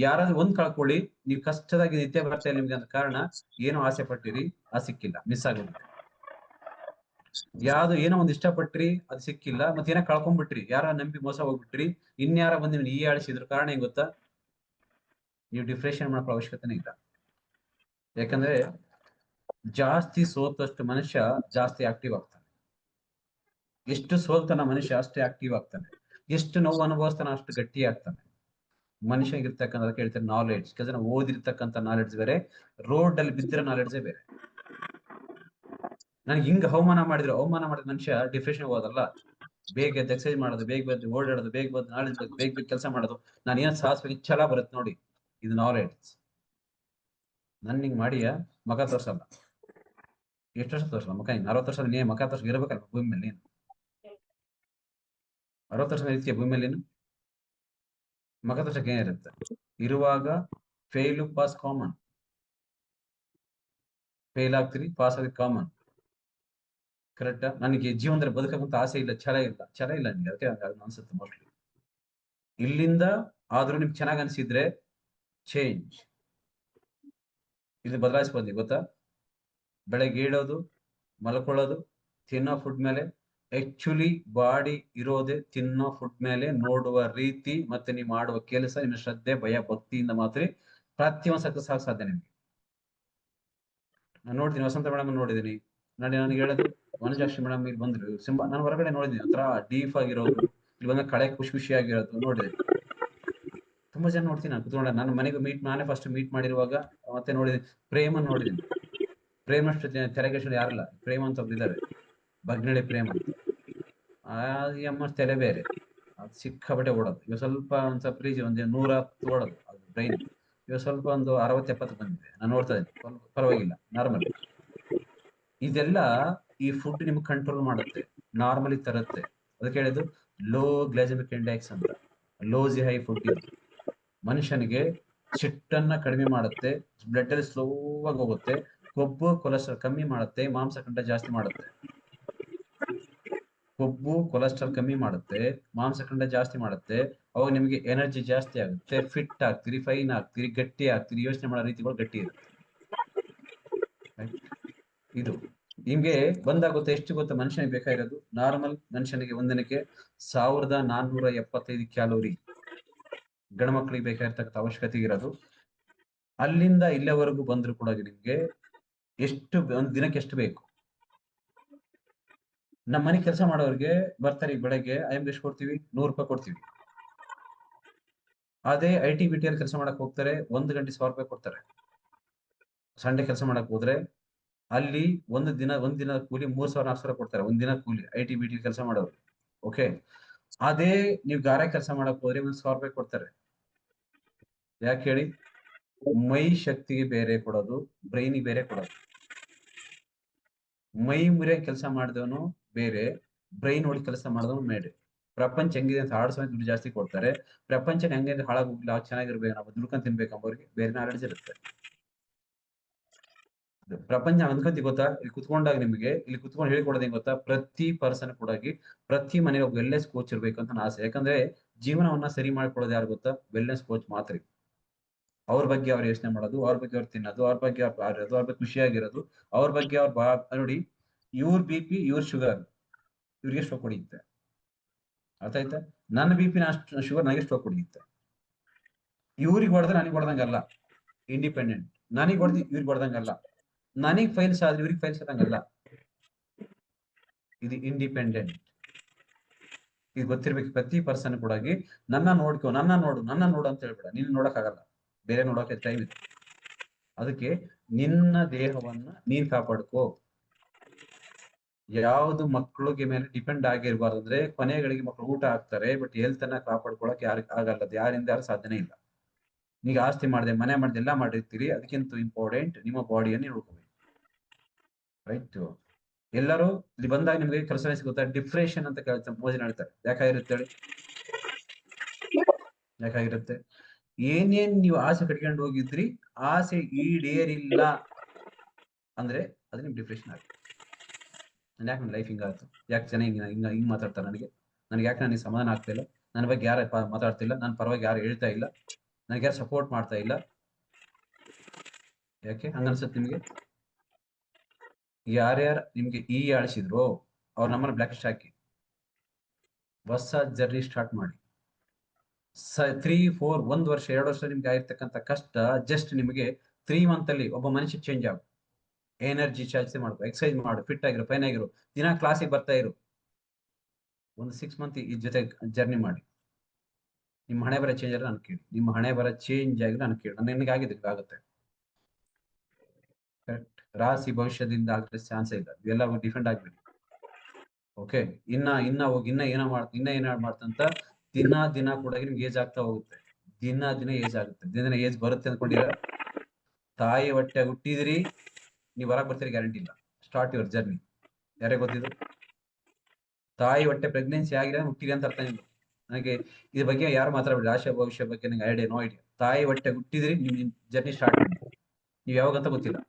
ಯಾರಾದ್ರೂ ಒಂದ್ ಕಳ್ಕೊಳ್ಳಿ, ನೀವು ಕಷ್ಟದಾಗಿ ನಿತ್ಯ ಬರ್ತಾ ಇಲ್ಲ ನಿಮ್ಗೆ ಅಂತ ಕಾರಣ ಏನೋ ಆಸೆ ಪಟ್ಟಿರಿ, ಅದು ಸಿಕ್ಕಿಲ್ಲ, ಮಿಸ್ ಆಗೋಗಿದೆ. ಯಾವ್ದು ಏನೋ ಒಂದ್ ಇಷ್ಟಪಟ್ರಿ, ಅದು ಸಿಕ್ಕಿಲ್ಲ, ಮತ್ತೆ ಏನೋ ಕಳ್ಕೊಂಡ್ಬಿಟ್ರಿ, ಯಾರ ನಂಬಿ ಮೋಸ ಹೋಗ್ಬಿಟ್ರಿ, ಇನ್ಯಾರ ಬಂದು ನಿಮ್ಗೆ ಈ ಆಳಿಸಿದ್ರು, ಕಾರಣ ಏನ್ ಗೊತ್ತಾ? ನೀವು ಡಿಪ್ರೆಷನ್ ಮಾಡ್ಕೊಳ್ಳೋ ಅವಶ್ಯಕತೆನೇ ಇಲ್ಲ. ಯಾಕಂದ್ರೆ ಜಾಸ್ತಿ ಸೋತಷ್ಟು ಮನುಷ್ಯ ಜಾಸ್ತಿ ಆಕ್ಟಿವ್ ಆಗ್ತಾನೆ. ಎಷ್ಟು ಸೋಲ್ತಾನ ಮನುಷ್ಯ ಅಷ್ಟೇ ಆಕ್ಟಿವ್ ಆಗ್ತಾನೆ. ಎಷ್ಟು ನೋವು ಅನುಭವಿಸ್ತಾನ ಅಷ್ಟು ಗಟ್ಟಿ ಆಗ್ತಾನೆ. ಮನುಷ್ಯನಿಗಿರ್ತಕ್ಕಂಥ ಕೇಳ್ತಾರೆ ನಾಲೆಡ್ಜ್. ಕೆಲಸ ಓದಿರ್ತಕ್ಕಂಥ ನಾಲೆಡ್ಜ್ ಬೇರೆ, ರೋಡ್ ಅಲ್ಲಿ ಬಿದ್ದಿರೋ ನಾಲೆಡ್ಜೇ ಬೇರೆ. ನನಗೆ ಹಿಂಗ್ ಅವಮಾನ ಮಾಡಿದ್ರೆ ಮನುಷ್ಯ ಡಿಪ್ರೆಷನ್ ಹೋಗೋದಲ್ಲ. ಬೇಗ ಎದ್ದು ಎಕ್ಸರ್ಸೈಸ್ ಮಾಡೋದು, ಬೇಗ ಬಂದು ಓಡಾಡೋದು, ಬೇಗ ಬಂದು ನಾಲೆಡ್ಜ್ ಬೇಗ ಬೇಗ ಕೆಲಸ ಮಾಡೋದು, ನಾನು ಏನ್ ಸಾಧಿಸ್ಬೇಕು ಛಲ ಬರುತ್ತೆ ನೋಡಿ, ಇದು ನಾಲೆಡ್ಜ್. ನನ್ ಹಿಂಗ್ ಮಾಡಿಯ ಮಗ ತೋರ್ಸಲ್ಲ. ಎಷ್ಟು ವರ್ಷ ತೋರ್ಸಲ್ಲ ಮಗ? 40 ವರ್ಷದ ನೀ ಮಗ ತೋರ್ಸ ಇರ್ಬೇಕಲ್ಲ ಭೂಮಿ ಮೇಲೆ. ನೀನು 60 ವರ್ಷದ ಇರ್ತೀಯ ಭೂಮಿ ಮೇಲೆ, ನೀನು ಮಗ ತೋರ್ಸಕ್ಕೆ ಏನಿರುತ್ತೆ? ಇರುವಾಗ ಫೇಲು ಪಾಸ್ ಕಾಮನ್. ಫೇಲ್ ಆಗ್ತೀರಿ, ಪಾಸ್ ಆಗಿ ಕಾಮನ್. ಕರೆಕ್ಟಾ? ನನಗೆ ಜೀವನದಲ್ಲಿ ಬದುಕಕ್ಕಂತ ಆಸೆ ಇಲ್ಲ, ಛಲ ಇಲ್ಲ ನಿಮ್ಗೆ, ಅದಕ್ಕೆ ಅನ್ಸುತ್ತೆ ಮೋಸ್ಟ್ಲಿ. ಇಲ್ಲಿಂದ ಆದ್ರೂ ನಿಮ್ಗೆ ಚೆನ್ನಾಗಿ ಅನ್ಸಿದ್ರೆ ಚೇಂಜ್ ಇದು ಬದಲಾಯಿಸ್ಬೋದು. ಗೊತ್ತಾ? ಬೆಳಗ್ಗೆ ಏಳೋದು, ಮಲ್ಕೊಳ್ಳೋದು, ತಿನ್ನೋ ಫುಡ್ ಮೇಲೆ. ಆಕ್ಚುಲಿ ಬಾಡಿ ಇರೋದೇ ತಿನ್ನೋ ಫುಡ್ ಮೇಲೆ. ನೋಡುವ ರೀತಿ ಮತ್ತೆ ನೀವು ಮಾಡುವ ಕೆಲಸ, ನಿಮ್ಮ ಶ್ರದ್ಧೆ, ಭಯ, ಭಕ್ತಿಯಿಂದ ಮಾತ್ರ ಪ್ರತಿಯೊಂದು ಸಕ್ಸಸ್ ಆಗ ಸಾಧ್ಯ ನಿಮ್ಗೆ. ನಾನು ನೋಡ್ತೀನಿ, ವಸಂತ ಮೇಡಮ್ ನೋಡಿದೀನಿ, ನನಗೆ ಹೇಳೋದು ವನಜಾಕ್ಷಿ ಮೇಡಮ್ ಇಲ್ಲಿ ಬಂದ್ರು, ನಾನು ಹೊರಗಡೆ ನೋಡಿದೀನಿ, ಒಂಥರ ಡೀಪ್ ಆಗಿರೋದು, ಇಲ್ಲಿ ಬಂದ ಕಳೆ ಖುಷಿಯಾಗಿರೋದು ನೋಡಿದೆ. ತುಂಬಾ ಜನ ನೋಡ್ತೀನಿ ನಾನು ಕುತ್ಕೊಂಡ. ನನ್ನ ಮನೆಗೆ ನಾನೇ ಫಸ್ಟ್ ಮೀಟ್ ಮಾಡಿರುವಾಗ ಮತ್ತೆ ನೋಡಿದೀನಿ. ಪ್ರೇಮ ನೋಡಿದೀನಿ. ಪ್ರೇಮ ಅಷ್ಟು ತೆರೆಗೆಷ್ಟು ಯಾರಿಲ್ಲ. ಪ್ರೇಮ ಅಂತ ಒಬ್ರಿದ್ದಾರೆ, ಬಗ್ನಳ್ಳಿ ಪ್ರೇಮ ಅಂತ. ಆ ಅಮ್ಮ ತಲೆ ಬೇರೆ, ಅದು ಸಿಕ್ಕಾಪಟ್ಟೆ ಓಡೋದು. ಇವಾಗ ಸ್ವಲ್ಪ ಒಂದ್ ಸ್ವಲ್ಪ ರೀಜ್ ಒಂದು 110 ಓಡೋದು ಅದು ಬ್ರೈನ್. ಇವಾಗ ಸ್ವಲ್ಪ ಒಂದು 60-70 ಬಂದಿದೆ. ನಾನು ನೋಡ್ತಾ ಇದ್ದೀನಿ, ಪರವಾಗಿಲ್ಲ, ನಾರ್ಮಲ್. ಇದೆಲ್ಲ ಈ ಫುಡ್ ನಿಮ್ಗೆ ಕಂಟ್ರೋಲ್ ಮಾಡುತ್ತೆ, ನಾರ್ಮಲಿ ತರುತ್ತೆ. ಅದಕ್ಕೆ ಹೇಳಿದ್ದು ಲೋ ಗ್ಲೈಸೆಮಿಕ್ ಇಂಡೆಕ್ಸ್ ಅಂತ. ಲೋಸಿ ಹೈ ಫುಡ್ ಇದು ಮನುಷ್ಯನಿಗೆ ಸಿಟ್ಟನ್ನ ಕಡಿಮೆ ಮಾಡುತ್ತೆ, ಬ್ಲಡ್ ಅಲ್ಲಿ ಸ್ಲೋ ಆಗಿ ಹೋಗುತ್ತೆ, ಕೊಬ್ಬು ಕೊಲೆಸ್ಟ್ರಾಲ್ ಕಮ್ಮಿ ಮಾಡುತ್ತೆ, ಮಾಂಸಖಂಡ ಜಾಸ್ತಿ ಮಾಡುತ್ತೆ. ಕೊಬ್ಬು ಕೊಲೆಸ್ಟ್ರಾಲ್ ಕಮ್ಮಿ ಮಾಡುತ್ತೆ, ಮಾಂಸಖಂಡ ಜಾಸ್ತಿ ಮಾಡುತ್ತೆ. ಅವಾಗ ನಿಮಗೆ ಎನರ್ಜಿ ಜಾಸ್ತಿ ಆಗುತ್ತೆ, ಫಿಟ್ ಆಗ್ತೀರಿ, ಫೈನ್ ಆಗ್ತೀರಿ, ಗಟ್ಟಿ ಆಗ್ತೀರಿ, ಯೋಚನೆ ಮಾಡೋ ರೀತಿಗಳು ಗಟ್ಟಿ ಇರುತ್ತೆ. ಇದು ಹಿಂಗೆ ಬಂದಾಗುತ್ತೆ. ಎಷ್ಟು ಗೊತ್ತಾ ಮನುಷ್ಯನಿಗೆ ಬೇಕಾಗಿರೋದು? ನಾರ್ಮಲ್ ಮನುಷ್ಯನಿಗೆ ಒಂದಿನಕ್ಕೆ 1475 ಕ್ಯಾಲೋರಿ ಗಂಡು ಮಕ್ಕಳಿಗೆ ಬೇಕಾಗಿರ್ತಕ್ಕಂಥ ಅವಶ್ಯಕತೆ ಇರೋದು. ಅಲ್ಲಿಂದ ಇಲ್ಲಿವರೆಗೂ ಬಂದ್ರು ಕೂಡ ನಿಮ್ಗೆ ಎಷ್ಟು ಒಂದ್ ದಿನಕ್ಕೆ ಎಷ್ಟು ಬೇಕು? ನಮ್ಮ ಮನೆ ಕೆಲಸ ಮಾಡೋರಿಗೆ ಬರ್ತಾರೆ ಬೆಳಗ್ಗೆ, ಐಎಂಗೆ ಎಷ್ಟು ಕೊಡ್ತೀವಿ? 100 ರೂಪಾಯಿ ಕೊಡ್ತೀವಿ. ಅದೇ IT BT ಅಲ್ಲಿ ಕೆಲಸ ಮಾಡಕ್ ಹೋಗ್ತಾರೆ, 1 ಗಂಟೆ 1000 ರೂಪಾಯಿ ಕೊಡ್ತಾರೆ. ಸಂಡೆ ಕೆಲಸ ಮಾಡಕ್ ಹೋದ್ರೆ ಅಲ್ಲಿ ಒಂದ್ ದಿನ ಕೂಲಿ 3000-4000 ಕೊಡ್ತಾರೆ. ಒಂದಿನ ಕೂಲಿ IT BT ಕೆಲಸ ಮಾಡೋರು. ಓಕೆ, ಅದೇ ನೀವು ಗಾರೆ ಕೆಲಸ ಮಾಡಕ್ ಹೋದ್ರೆ 1000 ರೂಪಾಯಿ ಕೊಡ್ತಾರೆ. ಯಾಕೆ ಹೇಳಿ? ಮೈ ಶಕ್ತಿಗೆ ಬೇರೆ ಕೊಡೋದು, ಬ್ರೈನಿಗೆ ಬೇರೆ ಕೊಡೋದು. ಮೈ ಮುರಿಯ ಕೆಲಸ ಮಾಡಿದವನು ಬೇರೆ, ಬ್ರೈನ್ ಹೊಡಿ ಕೆಲಸ ಮಾಡಿದವನು ಬೇರೆ. ಪ್ರಪಂಚ ಹೆಂಗಿದೆ ಅಂತ ಆಡ್ಸೋ ದುಡ್ಡು ಜಾಸ್ತಿ ಕೊಡ್ತಾರೆ. ಪ್ರಪಂಚ ಹೆಂಗಿದೆ ಹಾಳಾಗೋಗಿಲ್ಲ, ಚೆನ್ನಾಗಿರ್ಬೇಕು, ನಾವು ದುಡ್ಕೊಂಡ್ ತಿನ್ಬೇಕಂಬೋರಿಗೆ ಬೇರೆ ನಾಲೆಡ್ಜ್ ಇರುತ್ತೆ. ಪ್ರಪಂಚ ಅನ್ಕೊಂತಿ ಗೊತ್ತಾ? ಇಲ್ಲಿ ಕುತ್ಕೊಂಡಾಗ ನಿಮಗೆ ಇಲ್ಲಿ ಕುತ್ಕೊಂಡು ಹೇಳಿಕೊಡೋದು ಹೆಂಗ್ ಗೊತ್ತಾ? ಪ್ರತಿ ಪರ್ಸನ್ ಕೂಡ ಪ್ರತಿ ಮನೆಗೆ ಒಬ್ಬ ವೆಲ್ನೆಸ್ ಕೋಚ್ ಇರ್ಬೇಕು ಅಂತ ನನ್ನ ಆಸೆ. ಯಾಕಂದ್ರೆ ಜೀವನವನ್ನ ಸರಿ ಮಾಡ್ಕೊಳ್ಳೋದು ಯಾರು ಗೊತ್ತಾ? ವೆಲ್ನೆಸ್ ಕೋಚ್ ಮಾತ್ರ. ಅವ್ರ ಬಗ್ಗೆ ಅವ್ರು ಯೋಚನೆ ಮಾಡೋದು, ಅವ್ರ ಬಗ್ಗೆ ಅವ್ರು ತಿನ್ನೋದು, ಅವ್ರ ಬಗ್ಗೆ ಅವ್ರ ಬಗ್ಗೆ ಖುಷಿಯಾಗಿರೋದು, ಅವ್ರ ಬಗ್ಗೆ ಅವ್ರ ನೋಡಿ, ಇವ್ರ BP ಇವ್ರ ಶುಗರ್ ಇವ್ರಿಗೆ ಸ್ಟ್ರೋಕ್ ಹೊಡೆಯುತ್ತೆ. ಅರ್ಥ ಆಯ್ತಾ? ನನ್ನ BP ಶುಗರ್ ನನಗೆ ಸ್ಟ್ರೋಕ್ ಹೊಡೆಯುತ್ತೆ. ಇವ್ರಿಗೆ ಹೊಡೆದ್ರೆ ನನಗೆ ಹೊಡೆದಂಗಲ್ಲ. ಇಂಡಿಪೆಂಡೆಂಟ್. ನನಗೆ ಹೊಡೆದು ಇವ್ರಿಗೆ ಹೊಡೆದಂಗಲ್ಲ. ನನಗೆ ಫೈಲ್ಸ್ ಆದ್ರೆ ಇವ್ರಿಗೆ ಫೈಲ್ಸ್ ಆದಂಗಲ್ಲ. ಇದು ಇಂಡಿಪೆಂಡೆಂಟ್. ಇದು ಗೊತ್ತಿರ್ಬೇಕು ಪ್ರತಿ ಪರ್ಸನ್ ಕೂಡ. ನನ್ನ ನೋಡ್ಕೊ, ನನ್ನ ನೋಡು ಅಂತ ಹೇಳ್ಬೇಡ. ನೀನ್ ನೋಡಕ್ ಆಗಲ್ಲ, ಬೇರೆ ನೋಡೋಕೆ ಟೈಮ್ ಇದೆ. ಅದಕ್ಕೆ ನಿನ್ನ ದೇಹವನ್ನ ನೀನ್ ಕಾಪಾಡ್ಕೋ. ಯಾವ್ದು ಮಕ್ಕಳಿಗೆ ಮೇಲೆ ಡಿಪೆಂಡ್ ಆಗಿರ್ಬಾರ್ದು. ಅಂದ್ರೆ ಕೊನೆಗಳಿಗೆ ಮಕ್ಕಳು ಊಟ ಹಾಕ್ತಾರೆ, ಬಟ್ ಹೆಲ್ತ್ ಅನ್ನ ಕಾಪಾಡ್ಕೊಳಕ್ ಆಗಲ್ಲ. ಯಾರಿಂದ ಯಾರು ಸಾಧ್ಯನೇ ಇಲ್ಲ. ಈಗ ಆಸ್ತಿ ಮಾಡಿದೆ, ಮನೆ ಮಾಡಿದೆ, ಎಲ್ಲ ಮಾಡಿರ್ತೀರಿ, ಅದಕ್ಕಿಂತ ಇಂಪಾರ್ಟೆಂಟ್ ನಿಮ್ಮ ಬಾಡಿಯನ್ನು ನೋಡ್ಕೋಬೇಕು. ರೈಟ್? ಎಲ್ಲರೂ ಇಲ್ಲಿ ಬಂದಾಗ ನಿಮ್ಗೆ ಕೆಲಸ ಗೊತ್ತಾ? ಡಿಪ್ರೆಷನ್ ಅಂತ ಮೋಜಿ ಹೇಳ್ತಾರೆ. ಯಾಕಾಗಿರುತ್ತೆ ಹೇಳಿ? ಯಾಕಾಗಿರುತ್ತೆ? ಏನೇನ್ ನೀವು ಆಸೆ ಕಟ್ಕೊಂಡು ಹೋಗಿದ್ರಿ ಆಸೆ ಈಡೇರಿಲ್ಲ ಅಂದ್ರೆ ಅದು ನಿಮ್ ಡಿಪ್ರೆಷನ್ ಆಗುತ್ತೆ. ಯಾಕೆ ನನ್ನ ಲೈಫ್ ಹಿಂಗಾಯ್ತು, ಯಾಕೆ ಜನ ಹಿಂಗ್ ಮಾತಾಡ್ತಾರೆ ನನಗೆ ಯಾಕೆ ನನಗೆ ಸಮಾಧಾನ ಆಗ್ತಾ ಇಲ್ಲ, ನನ್ನ ಬಗ್ಗೆ ಯಾರು ಮಾತಾಡ್ತಿಲ್ಲ, ನನ್ನ ಪರವಾಗಿ ಯಾರು ಹೇಳ್ತಾ ಇಲ್ಲ, ನನಗೆ ಯಾರು ಸಪೋರ್ಟ್ ಮಾಡ್ತಾ ಇಲ್ಲ. ಯಾಕೆ ಹಂಗನ್ಸುತ್ತೆ ನಿಮ್ಗೆ? ಯಾರ್ಯಾರು ನಿಮ್ಗೆ ಆಳಿಸಿದ್ರು ಅವ್ರ ನಮ್ಮನ್ನ ಬ್ಲಾಕ್ ಲಿಸ್ಟ್ ಹಾಕಿ ಹೊಸ ಜರ್ನಿ ಸ್ಟಾರ್ಟ್ ಮಾಡಿ. 3, 4, 1 ವರ್ಷ 2 ವರ್ಷ ನಿಮ್ಗೆ ಆಗಿರ್ತಕ್ಕಂಥ ಕಷ್ಟ ಜಸ್ಟ್ ನಿಮಗೆ 3 ಮಂತ್ ಅಲ್ಲಿ ಒಬ್ಬ ಮನುಷ್ಯ ಚೇಂಜ್ ಆಗು. ಎನರ್ಜಿ ಚಾರ್ಜ್ ಮಾಡ್ಕೊ, ಎಕ್ಸರ್ಸೈಸ್ ಮಾಡು, ಫಿಟ್ ಆಗಿರು, ಫೈನ್ ಆಗಿರು, ದಿನ ಕ್ಲಾಸಿಗೆ ಬರ್ತಾ ಇರು. ಒಂದು 6 ಮಂತ್ ಈ ಜೊತೆ ಜರ್ನಿ ಮಾಡಿ. ನಿಮ್ಮ ಹಣೆ ಬರ ಚೇಂಜ್ ಆದ್ರೆ ನಾನು ಕೇಳಿ, ನಿಮ್ಮ ಹಣೆ ಬರ ಚೇಂಜ್ ಆಗಿದ್ರೆ ನಾನು ಕೇಳಿ. ನನಗಾಗಿದೆ, ಆಗುತ್ತೆ. ಕರೆಕ್ಟ್. ರಾಶಿ ಭವಿಷ್ಯದಿಂದ ಆಗಕ್ಕೆ ಚಾನ್ಸ್ ಇಲ್ಲ, ಇವೆಲ್ಲ ಡಿಫೆಂಡ್ ಆಗ್ಬಿಡಿ. ಓಕೆ, ಇನ್ನ ಹೋಗಿ ಇನ್ನ ಏನ ಮಾಡ್ತಂತ ದಿನ ಕೂಡ ನಿಮ್ಗೆ ಏಜ್ ಆಗ್ತಾ ಹೋಗುತ್ತೆ. ದಿನ ಏಜ್ ಆಗುತ್ತೆ, ದಿನ ಏಜ್ ಬರುತ್ತೆ ಅನ್ಕೊಂಡಿರ. ತಾಯಿ ಹೊಟ್ಟೆ ಹುಟ್ಟಿದ್ರಿ, ನೀವು ಹೊರಗೆ ಬರ್ತೀರಿ ಗ್ಯಾರಂಟಿ ಇಲ್ಲ. Start your journey. ಯಾರೇ ಗೊತ್ತಿದ್ರು ತಾಯಿ ಹೊಟ್ಟೆ ಪ್ರೆಗ್ನೆನ್ಸಿ ಆಗಿರೋ ಹುಟ್ಟಿರಿ ಅಂತ ಅರ್ಥ ನಿಮ್ಗೆ. ನನಗೆ ಇದ್ರ ಬಗ್ಗೆ ಯಾರು ಮಾತಾಡಬೇಡಿ, ರಾಶಿ ಭವಿಷ್ಯ ಬಗ್ಗೆ ನಂಗೆ ಐಡಿಯಾ, ನೋ ಐಡಿಯಾ. ತಾಯಿ ಹೊಟ್ಟೆ ಹುಟ್ಟಿದ್ರಿ, ನಿಮ್ ಜರ್ನಿ ಸ್ಟಾರ್ಟ್ ಮಾಡಿ. ನೀವು ಯಾವಾಗಂತ ಗೊತ್ತಿಲ್ಲ.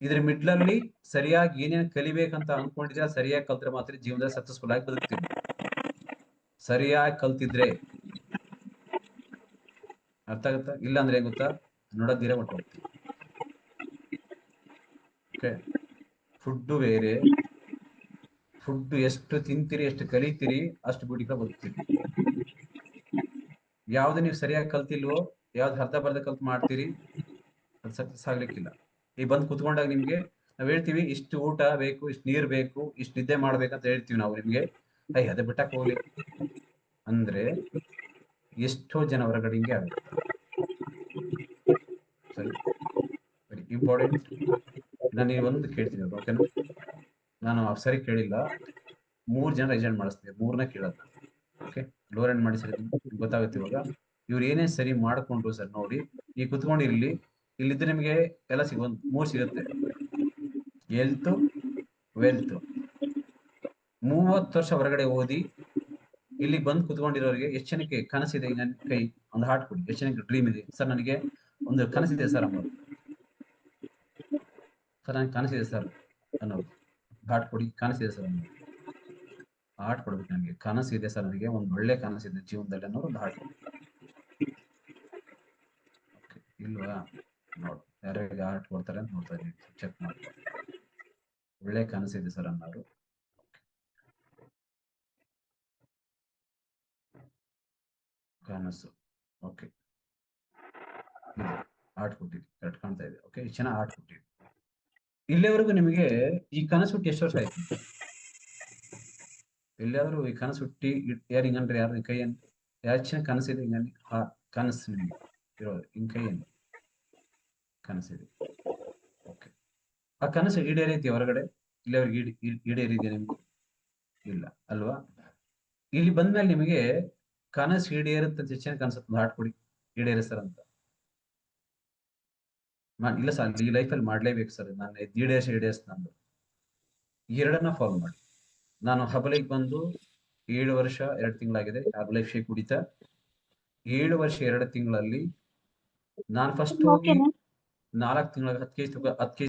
ಇದ್ರ ಮಿಡ್ಲಲ್ಲಿ ಸರಿಯಾಗಿ ಏನೇನು ಕಲಿಬೇಕಂತ ಅನ್ಕೊಂಡಿದ್ರೆ ಸರಿಯಾಗಿ ಕಲ್ತ್ರೆ ಮಾತ್ರ ಜೀವನದಲ್ಲಿ ಸಕ್ಸಸ್ಫುಲ್ ಆಗಿ ಬದುಕ್ತೀವಿ. ಸರಿಯಾಗಿ ಕಲ್ತಿದ್ರೆ ಅರ್ಥ ಆಗುತ್ತಾ? ಇಲ್ಲ ಅಂದ್ರೆ ಏನ್ ಗೊತ್ತಾ, ನೋಡೋದಿರ ಒಟ್ಟು ಹೋಗ್ತೀವಿ. ಓಕೆ, ಫುಡ್ ಬೇರೆ, ಫುಡ್ ಎಷ್ಟು ತಿಂತೀರಿ, ಎಷ್ಟು ಕಲಿತೀರಿ, ಅಷ್ಟು ಬಿಡಿಕ ಬದುಕ್ತೀರಿ. ಯಾವ್ದು ನೀವು ಸರಿಯಾಗಿ ಕಲ್ತಿಲ್ವೋ, ಯಾವ್ದು ಅರ್ಧ ಬರ್ಧ ಕಲ್ತ್ ಮಾಡ್ತೀರಿ, ಅದು ಸಕ್ಸಸ್ ಆಗ್ಲಿಕ್ಕಿಲ್ಲ. ಈ ಬಂದು ಕುತ್ಕೊಂಡಾಗ ನಿಮ್ಗೆ ನಾವ್ ಹೇಳ್ತೀವಿ ಇಷ್ಟು ಊಟ ಬೇಕು, ಇಷ್ಟು ನೀರ್ ಬೇಕು, ಇಷ್ಟು ನಿದ್ದೆ ಮಾಡ್ಬೇಕಂತ ಹೇಳ್ತೀವಿ ನಾವು ನಿಮ್ಗೆ. ಅದೇ ಬಿಟ್ಟಕ್ ಹೋಗ್ಲಿ ಅಂದ್ರೆ ಎಷ್ಟೋ ಜನ ಹೊರಗಡೆ ಹಿಂಗೆ ಆಗುತ್ತೆ. ಸರಿ, ವೆರಿ ಇಂಪಾರ್ಟೆಂಟ್. ನಾನು ಈ ಒಂದು ಕೇಳ್ತೀನಿ, ಓಕೆನಾ? ನಾನು ಸರಿ ಕೇಳಿಲ್ಲ, 3 ಜನ ರಿಸೈನ್ ಮಾಡಿಸ್ತೀನಿ, 3ನ ಕೇಳಲ್ಲ. ಓಕೆ, ಲೋರ್ ಎಂಡ್ ಮಾಡಿ ಸರ್, ಗೊತ್ತಾಗುತ್ತೆ ಇವಾಗ. ಇವ್ರು ಏನೇ ಸರಿ ಮಾಡ್ಕೊಂಡ್ರು ಸರ್ ನೋಡಿ, ಈ ಕುತ್ಕೊಂಡಿರ್ಲಿ, ಇಲ್ಲಿದ್ರೆ ನಿಮ್ಗೆ ಎಲ್ಲ 3 ಸಿಗುತ್ತೆ. Health, wealth. 30 ವರ್ಷ ಹೊರಗಡೆ ಓದಿ ಇಲ್ಲಿ ಬಂದು ಕುತ್ಕೊಂಡಿರೋರಿಗೆ ಎಷ್ಟು ಜನಕ್ಕೆ ಕನಸಿದೆ? ಕೈ ಒಂದು ಹಾರ್ಟ್ ಕೊಡಿ. ಎಷ್ಟು ಜನಕ್ಕೆ ಡ್ರೀಮ್ ಇದೆ? ಸರ್ ನನಗೆ ಒಂದು ಕನಸಿದೆ ಸರ್ ಅನ್ನೋರು. ಸರ್ ನನಗೆ ಕನಸಿದೆ ಸರ್ ಅನ್ನೋರು ಹಾರ್ಟ್ ಕೊಡಿ. ಕನಸಿದೆ ಸರ್ ಅನ್ನೋರು ಹಾರ್ಟ್ ಕೊಡ್ಬೇಕು. ನನಗೆ ಕನಸಿದೆ ಸರ್, ನನಗೆ ಒಂದು ಒಳ್ಳೆ ಕನಸಿದೆ ಜೀವನದಲ್ಲಿ ಅನ್ನೋರು ಒಂದು ಹಾರ್ಟ್. ಓಕೆ, ಇಲ್ವಾ? ನೋಡಿ ಯಾರ್ಯಾರಿಗೆ ಹಾರ್ಟ್ ಕೊಡ್ತಾರೆ ಅಂತ ನೋಡ್ತಾ ಇದ್ದೀವಿ, ಚೆಕ್ ಮಾಡಿ. ಒಳ್ಳೆ ಕನಸಿದೆ ಸರ್ ಅನ್ನೋರು ಕನಸು. ಓಕೆ, ಹಾರ್ಟ್ ಕೊಟ್ಟಿದ್ವಿ, ಕರೆಕ್ಟ್ ಕಾಣ್ತಾ ಇದೆ. ಓಕೆ, ಇಷ್ಟು ಜನ ಹಾರ್ಟ್ ಕೊಟ್ಟಿದ್ವಿ. ಇಲ್ಲಿವರೆಗೂ ನಿಮಗೆ ಈ ಕನಸು ಹುಟ್ಟಿ ಎಷ್ಟು ವರ್ಷ ಆಯ್ತು? ಎಲ್ಲಿಯಾದ್ರೂ ಈ ಕನಸು ಹುಟ್ಟಿ ಯಾರು ಹಿಂಗನ್ರಿ? ಯಾರು ಕೈಯನ್ನು ಯಾರು ಚೆನ್ನಾಗಿ ಕನಸಿದೆ ಹಿಂಗನ್ನಿ? ಕನಸು ನಿಮ್ಗೆ ಇರೋದು ಹಿಂಗ್ ಕೈಯನ್ನು ಕನಸಿದೆ. ಓಕೆ, ಆ ಕನಸು ಈಡೇರೈತಿ ಹೊರಗಡೆ? ಇಲ್ಲಿವರೆಗೆ ಈಡೇರಿದೆಯಾ ನಿಮ್ಗೆ? ಇಲ್ಲ ಅಲ್ವಾ? ಇಲ್ಲಿ ಬಂದ್ಮೇಲೆ ನಿಮಗೆ ಕನಸು ಈಡೇರುತ್ತೆ ಅಂತ ಹೆಚ್ಚಿನ ಕನಸುತ್ತೆ, ಹಾರ್ಟ್ ಕೊಡಿ, ಈಡೇರಿ ಸರ್ ಅಂತ. ಇಲ್ಲ ಸರ್, ಈ ಲೈಫಲ್ಲಿ ಮಾಡ್ಲೇಬೇಕು ಸರ್, ನಾನು ಈಡೇರಿಸ್ ನಂದು. ಎರಡನ್ನ ಫಾಲೋ ಮಾಡಿ. ನಾನು ಹಬಲಿಗೆ ಬಂದು 7 ವರ್ಷ 2 ತಿಂಗಳಾಗಿದೆ ಹರ್ಬಲೈಫ್ ಶೇಕ್ ಕುಡಿತಾ. 7 ವರ್ಷ 2 ತಿಂಗಳಲ್ಲಿ ನಾನು ಫಸ್ಟ್ ಹೋಗಿ 4 ತಿಂಗಳಿಗೆ 10 kg